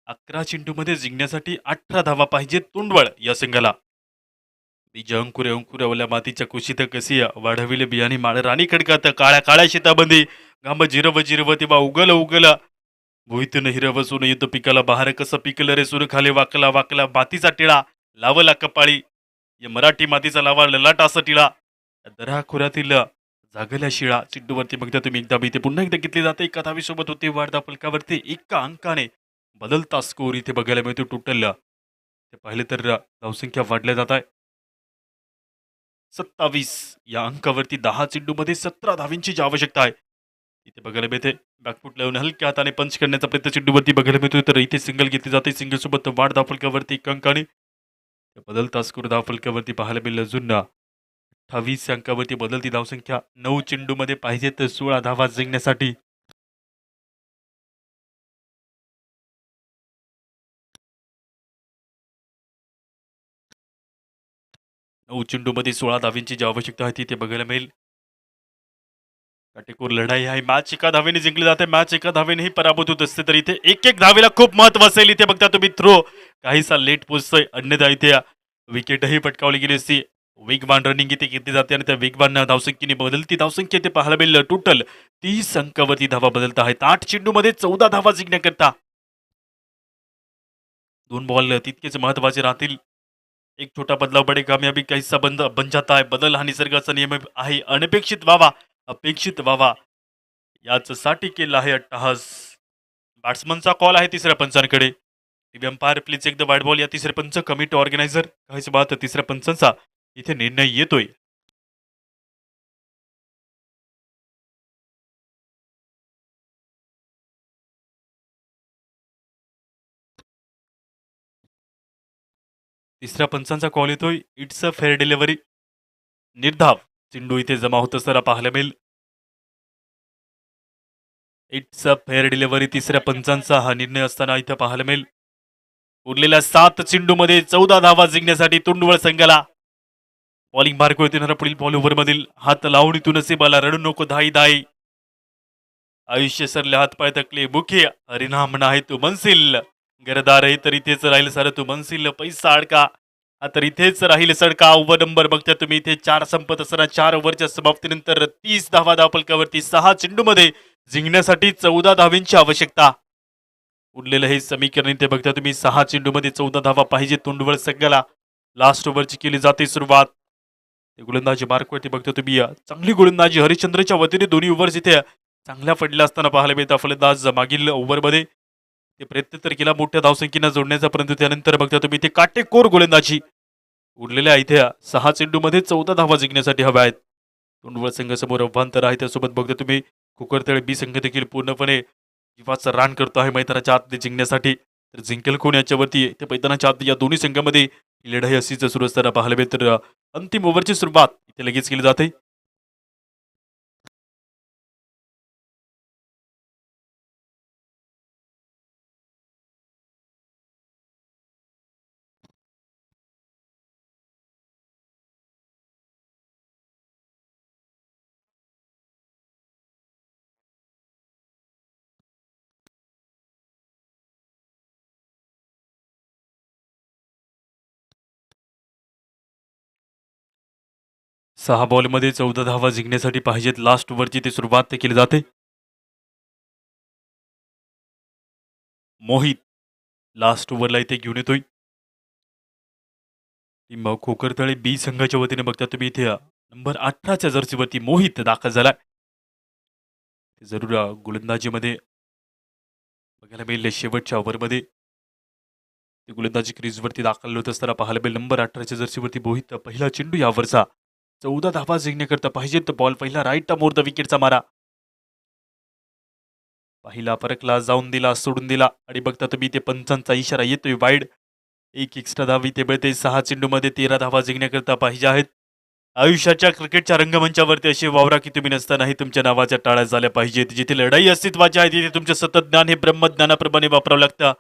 11 चेंडूमध्ये जिंकण्यासाठी 18 धावा पाहिजेत तुंडवळ या संघाला. बीज अंकुरे अंकुरवल्या मातीच्या कुशीत कशी वाढविले बियाणे माळ राणी खडकात काळ्या काळ्या शेतामध्ये घाम जिरव जिरव तेव्हा उगल उगल भुईतून हिरव सोनं येतो पिकाला बहार कसं पिकलं रे सूर खाली वाकला वाकला मातीचा टिळा लावला कपाळी या मराठी मातीचा लावा ललाट असा टिळा दरा खोऱ्यातील जागल्या शिळा चिड्डूवरती बघता तुम्ही एकदा इथे पुन्हा एकदा घेतली जाते. एका धावीसोबत होते वाढदा फलकावरती एका अंकाने बदलता स्कोर इथे बघायला मिळतो. टोटल ते पाहिले तर धावसंख्या वाढल्या जात आहे 27 या अंकावरती 10 चेंडूमध्ये 17 धावींची जी आवश्यकता आहे इथे बघायला मिळते. बॅकफूट लावून हलक्या हाताने पंच करण्याचा प्रयत्न चेंडूवरती बघायला मिळतो. तर इथे सिंगल घेतली जाते. सिंगल सोबत वाढ धावफलकावरती एक अंकाने बदलता स्कोर धावफलकावरती पाहायला मिळेल. अजून 28 अंकावरती बदलती धावसंख्या 9 चेंडूमध्ये पाहिजे तर 16 धावा जिंकण्यासाठी. नऊ चेंडूमध्ये 16 धावींची जी आवश्यकता आहे ती बघायला मिळेल. काटेकोर लढाई आहे. मॅच एका धावेने जिंकली जाते. मॅच एका धावेनेही पराभूत होत असते. तर इथे एक एक धावेला खूप महत्व असेल. इथे बघता तुम्ही थ्रो काहीसा लेट पोचतोय. अन्यथा इथे विकेटही पटकावली गेली असती. वेगवान रनिंग इथे घेतली जाते आणि त्या वेगवान धावसंख्येने बदलती धावसंख्या इथे पाहायला मिळेल. टोटल 30 अंकावरती धावा बदलत आहेत. 8 चेंडूमध्ये 14 धावा जिंकण्याकरता 2 बॉल तितकेच महत्वाचे राहतील. एक छोटा बदलाव बडे कामयाबी काहीसा बन जाता है. बदल हा निसर्गाचा नियम आहे. अनपेक्षित व्हावा अपेक्षित व्हावा याचसाठी केला आहे अट्टहास. बॅट्समनचा कॉल आहे तिसऱ्या पंचांकडे. अंपायर प्लीज एकदा वाईट बॉल. या तिसरे पंच कमिटी ऑर्गनायझर काहीच बात तिसऱ्या पंचांचा इथे निर्णय येतोय. तिसऱ्या पंचांचा कॉल येतोय. It's a fair delivery. निर्धाव चेंडू इथे जमा होत असताना पाहायला मिळेल. इट्स अ फेअर डिलिव्हरी तिसऱ्या पंचांचा हा निर्णय असताना इथं पाहायला मिळेल. उरलेल्या 7 चेंडूमध्ये 14 धावा जिंकण्यासाठी तुंडवळ संघाला बॉलिंग मार्क होते. पुढील बॉल ओव्हर मधील हात लावून इथून नसीबाला रडू नको धाई धाई. आयुष्य सरले हातपाय थकले मुखे हरिनाम नाही तू मनसील. घरदार आहे तर इथेच राहील सारं तू मनसील. पैसा अडका तर इथेच राहील सडका. ओव्हर नंबर बघता तुम्ही इथे 4 संपत असताना 4 ओव्हरच्या समाप्तीनंतर 30 धावा धावफलकावरती 6 चेंडूमध्ये जिंकण्यासाठी 14 धावींची आवश्यकता. उरलेलं हे समीकरण इथे बघता तुम्ही 6 चेंडूमध्ये 14 धावा पाहिजे तुंडवळ संघाला. लास्ट ओव्हरची केली जाते सुरुवात. गोलंदाजी मार्कवरती बघता तुम्ही चांगली गोलंदाजी हरिश्चंद्रच्या वतीने दोन्ही ओव्हर्स इथे चांगल्या पडल्या असताना पाहायला मिळतात. फलंदाज मागील ओव्हरमध्ये ते प्रयत्न तर केला मोठ्या धावसंख्येनं जोडण्याचा, परंतु त्यानंतर बघता तुम्ही इथे काटेकोर गोलंदाजी. उरलेल्या इथे 6 चेंडूमध्ये 14 धावा जिंकण्यासाठी हव्या आहेत. तुंडवळ संघासमोर अव्हांतर आहे. त्यासोबत बघता तुम्ही कुकरतळे बी संघ देखील पूर्णपणे जीवाचं रान करतो आहे मैदानाच्या आत जिंकण्यासाठी. तर जिंकेल कोण याच्यावरती ते मैदानाच्या आत या दोन्ही संघामध्ये ही लढाई अशीच सुरू असताना पाहायला मिळेल. तर अंतिम ओव्हरची सुरुवात इथे लगेच केली जाते. सहा बॉलमध्ये 14 धावा जिंकण्यासाठी पाहिजेत. लास्ट ओव्हरची ती सुरुवात ते केली जाते. मोहित लास्ट ओव्हरला इथे घेऊन येतोय. मग खोकरतळे बी संघाच्या वतीने बघता तुम्ही इथे नंबर 18च्या जर्सीवरती मोहित दाखल झालाय. जरूर गोलंदाजीमध्ये बघायला मिळेल. शेवटच्या ओव्हरमध्ये गोलंदाजी क्रीजवरती दाखल होत असताना पाहायला मिळेल. नंबर 18च्या जर्सीवरती मोहित पहिला चेंडू यावरचा 14 धावा जिंकण्याकरता पाहिजेत. बॉल पहिला राईट मोर द विकेटचा मारा. पहिला परकला जाऊन दिला सोडून दिला आणि बघता तुम्ही इथे पंचांचा इशारा येतोय वाईड. एक एक्स्ट्रा धाव इथे मिळते. 6 चेंडूमध्ये 13 धावा जिंकण्याकरता पाहिजे आहेत. आयुष्याच्या क्रिकेटच्या रंगमंचावरती अशी वावरा की तुम्ही नसतानाही तुमच्या नावाच्या टाळ्या झाल्या पाहिजेत. जिथे लढाई अस्तित्वाची आहे तिथे तुमचं सतत ज्ञान हे ब्रह्मज्ञानाप्रमाणे वापरावं लागतं.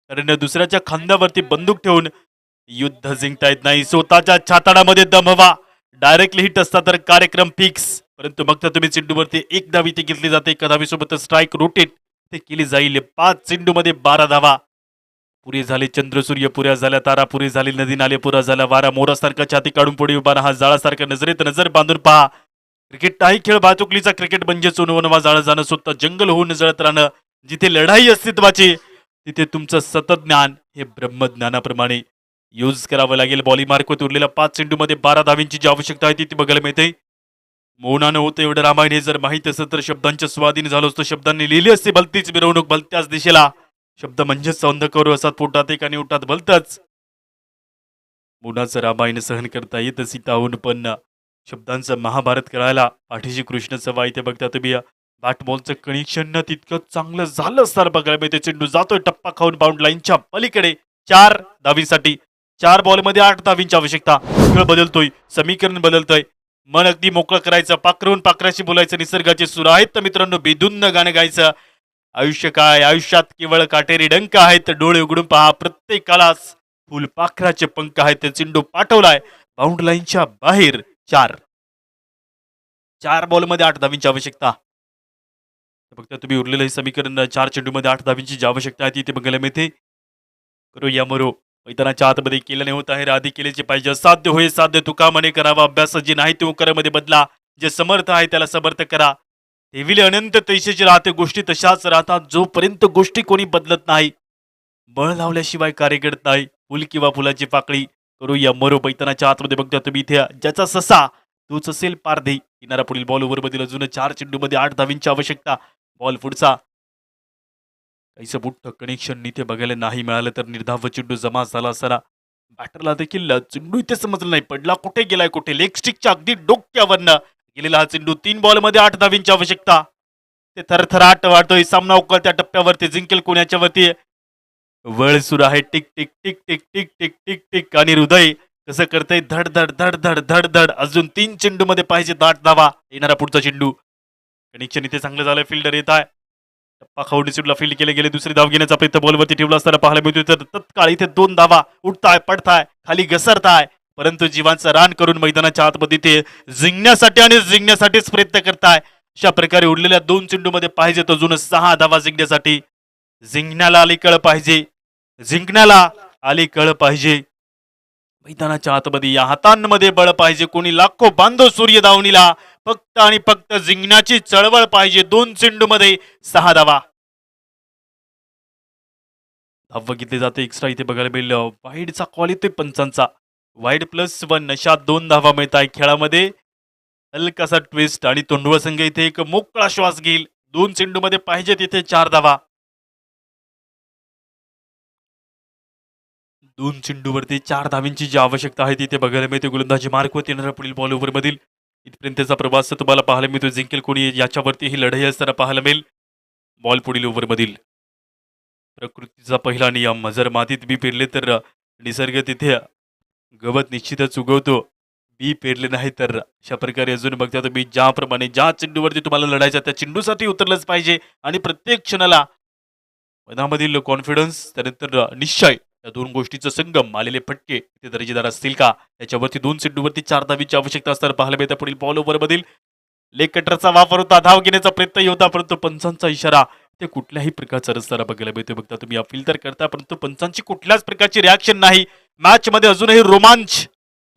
कारण दुसऱ्याच्या खांद्यावरती बंदूक ठेवून युद्ध जिंकता येत नाही. स्वतःच्या छाताडामध्ये दम हवा. डायरेक्टली हिट असता तर कार्यक्रम फिक्स. परंतु मग तर तुम्ही चेंडूवरती एक धाव इथे घेतली जाते. एका धावीसोबत स्ट्राईक रोटेट ते केली जाईल. 5 चेंडूमध्ये 12 धावा. पुरे झाले चंद्रसूर्य, पुऱ्या झाल्या तारा, पुरी झाली नदी नाले, पुरा झाला वारा. मोरासारखा छाती काढून पुढे उभा राहा. जाळासारखा नजरेत नजर बांधून पहा. क्रिकेट नाही खेळ भातुकलीचा. क्रिकेट म्हणजे चुनवनवा जाळं जाणं, स्वतः जंगल होऊन जळत राहणं. जिथे लढाई अस्तित्वाची तिथे तुमचं सतत ज्ञान हे ब्रह्मज्ञानाप्रमाणे यूज करावं लागेल. बॉलिंग मार्कवरती उरलेल्या 5 चेंडूमध्ये 12 धावींची जी आवश्यकता आहे ती बघायला मिळते. मौनानं होतं एवढं रामायण हे जर माहीत असतं तर शब्दांच्या स्वाधीन झालो असतो. शब्दांनी लिहिली असती भलतीच मिरवणूक भलत्याच दिशेला. शब्द म्हणजेच अंधकरू असतात पोटात एक आणि उठात भलतच. मुलाचं रामायण सहन करता येत सीताहून पण शब्दांचं महाभारत करायला पाठीशी कृष्ण सवा. इथे बघता तुम्ही बॅटबॉलचं कनेक्शन तितकं चांगलं झालं असताना बघायला मिळते. चेंडू जातोय टप्पा खाऊन बाउंड लाईनच्या पलीकडे. 4 धावींसाठी 4 बॉलमध्ये 8 धावींची आवश्यकता. खेळ बदलतोय, समीकरण बदलतंय. मन अगदी मोकळं करायचं, पाखरून पाखराशी बोलायचं. निसर्गाचे सूर आहेत तर मित्रांनो बेधुन्न गाणं गायचं. आयुष्य काय, आयुष्यात केवळ काटेरी डंक आहेत. डोळे उघडून पहा, प्रत्येकाला फुलपाखराचे पंख आहेत. ते चेंडू पाठवलाय बाउंड लाईनच्या बाहेर. 4 बॉलमध्ये 8 धावींची आवश्यकता. फक्त तुम्ही उरलेलं हे समीकरण 4 चेंडूमध्ये 8 धावींची जी आवश्यकता आहे ती बघायला मिळते. करो या मरो मैदानाच्या आतमध्ये केलं नाही होत आहे. आधी केल्याचे पाहिजे. साध्य होय साध्य तुका म्हणे करावा. अभ्यास जे नाही ते उकरामध्ये बदला. जे समर्थ आहे त्याला समर्थ करा. ठेविले अनंत तैसेची राहते. गोष्टी तशाच राहतात जोपर्यंत गोष्टी कोणी बदलत नाही. बळ लावल्याशिवाय कार्य घडत नाही. फुल किंवा फुलाची पाकळी करू या मरो. मैदानाच्या आतमध्ये बघता तुम्ही इथे ज्याचा ससा तोच असेल पारधी. किनारा पुढील बॉल ओव्हरमधील अजून 4 चेंडूमध्ये 8 धावींची आवश्यकता. बॉल पुढचा काहीसं मोठं कनेक्शन इथे बघायला नाही मिळालं तर निर्धाव चेंडू जमा झाला असताना बॅटरला देखील चेंडू इथे समजलं नाही पडला कुठे गेलाय कुठे. लेग स्टिकच्या अगदी डोक्यावरनं गेलेला हा चेंडू. 3 बॉलमध्ये 8 धावींची आवश्यकता. ते थरथराट वाटतोय. सामना उकळत्या टप्प्यावरती जिंकेल कोणाच्या वरती. वळ सुरू आहे. Tick tick tick tick tick tick tick tick आणि हृदय कसं करतंय धड धड धड धड धड धड. अजून 3 चेंडूमध्ये पाहिजे 8 धावा. येणारा पुढचा चेंडू. कनेक्शन इथे चांगलं झालं. फिल्डर येत आहे. टप्पा खाऊन सिडला फील्ड केले गेले. दुसरी धाव घेण्याचा प्रयत्न बॉलवरती ठेवला असताना पाहायला मिळतोय तर तत्काळ इथे 2 धावा. उठताय पडताय खाली घसरताय परंतु जीवांचं रान करून मैदानाच्या आतमध्ये ते जिंकण्यासाठी आणि जिंकण्यासाठीच प्रयत्न करताय. अशा प्रकारे उरलेल्या 2 चेंडूमध्ये पाहिजे तर अजून 6 धावा जिंकण्यासाठी. जिंकण्याला अलीकळ पाहिजे. जिंकण्याला अलीकळ पाहिजे. मैदानाच्या आतमध्ये या हातांमध्ये बळ पाहिजे. कोणी लाखो बांधव सूर्य दावणीला. फक्त आणि फक्त जिंकण्याची चळवळ पाहिजे. 2 चेंडूमध्ये 6 धावा. धाव बघितले जाते एक्स्ट्रा इथे बघायला मिळेल. वाईडचा कॉल येतोय पंचांचा. वाईड +1 अशा 2 धावा मिळत आहे खेळामध्ये. हलकासा ट्विस्ट आणि तोंडवा संघ इथे एक मोकळा श्वास घेईल. 2 चेंडूमध्ये पाहिजे तिथे 4 धावा. 2 चेंडूवरती 4 धावींची जी आवश्यकता आहे तिथे बघायला मिळते. गोलंदाजी मार्कवरती येणारा पुढील बॉल ओव्हरमधील इथपर्यंतचा प्रवास तुम्हाला पाहायला मिळतो. जिंकेल कोणी याच्यावरती ही लढाई असताना पाहायला मिळेल. बॉल पुढील ओव्हरमधील प्रकृतीचा पहिला नियम. जर मातीत बी पेरले तर निसर्ग तिथे गवत निश्चितच उगवतो. बी पेरले नाही तर अशा प्रकारे अजून बघता तुम्ही ज्याप्रमाणे ज्या चेंडूवरती तुम्हाला लढायचं त्या चेंडूसाठी उतरलंच पाहिजे. आणि प्रत्येक क्षणाला मनामधील कॉन्फिडन्स त्यानंतर निश्चय या 2 गोष्टीचं संगम आलेले फटके ते दर्जेदार असतील का. त्याच्यावरती 2 चेंडूवरती 4 धावीची आवश्यकता असताना पाहायला मिळतं. पुढील बॉल ओव्हरमधील लेग कटरचा वापर होता. धाव घेण्याचा प्रयत्न होता परंतु पंचांचा इशारा ते कुठल्याही प्रकारचा रस्ता बघायला मिळतो. बघता तुम्ही अपील तर करता परंतु पंचांची कुठल्याच प्रकारची रिॲक्शन नाही. मॅच मध्ये अजूनही रोमांच.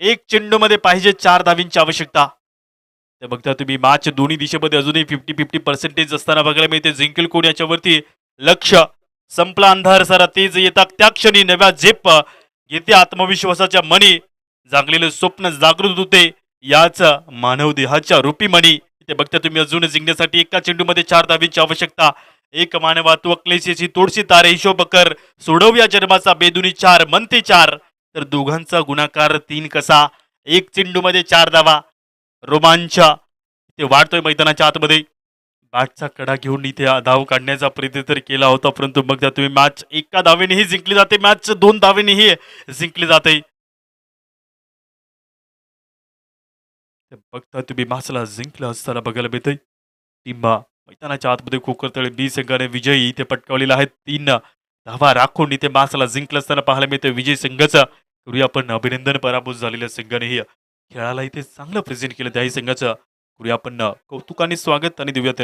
1 चेंडूमध्ये पाहिजे 4 धावींची आवश्यकता. ते बघता तुम्ही मॅच दोन्ही दिशेमध्ये अजूनही 50-50% असताना बघायला मिळते. जिंकेल कोण याच्यावरती लक्ष. संपला अंधार सारा तेज येतात त्या क्षणी नव्या झेप येते आत्मविश्वासाच्या मणी. जागलेले स्वप्न जागृत होते याच मानव देहाच्या रूपी मणी. ते बघता तुम्ही अजून जिंकण्यासाठी एका चेंडूमध्ये 4 धावींची आवश्यकता. एक मानवा तू अक्लेशीची तोडशी तारे हिशोब कर. सोडवूया जन्माचा बेदुनी 4 म्हणते 4 तर दोघांचा गुणाकार 3 कसा. 1 चेंडूमध्ये 4 धावा. रोमांच ते वाढतोय मैदानाच्या आतमध्ये. बॅटचा कडा घेऊन इथे धाव काढण्याचा प्रयत्न तर केला होता परंतु बघता तुम्ही मॅच एका धावेनेही जिंकली जाते. मॅच 2 धावेनेही जिंकली जाते. बघता तुम्ही मासला जिंकला असताना बघायला मिळतंय. टीम मैदानाच्या आतमध्ये कोकरतळे बी संघाने विजयी इथे पटकावलेला आहे. 3 धावा राखून इथे मासला जिंकलं असताना पाहायला मिळतंय विजय संघाचा. करूया आपण अभिनंदन. पराभूत झालेल्या संघानेही खेळाला इथे चांगलं प्रेझेंट केलं त्याही संघाचं. करूया आपण कौतुकाने स्वागत आणि देऊया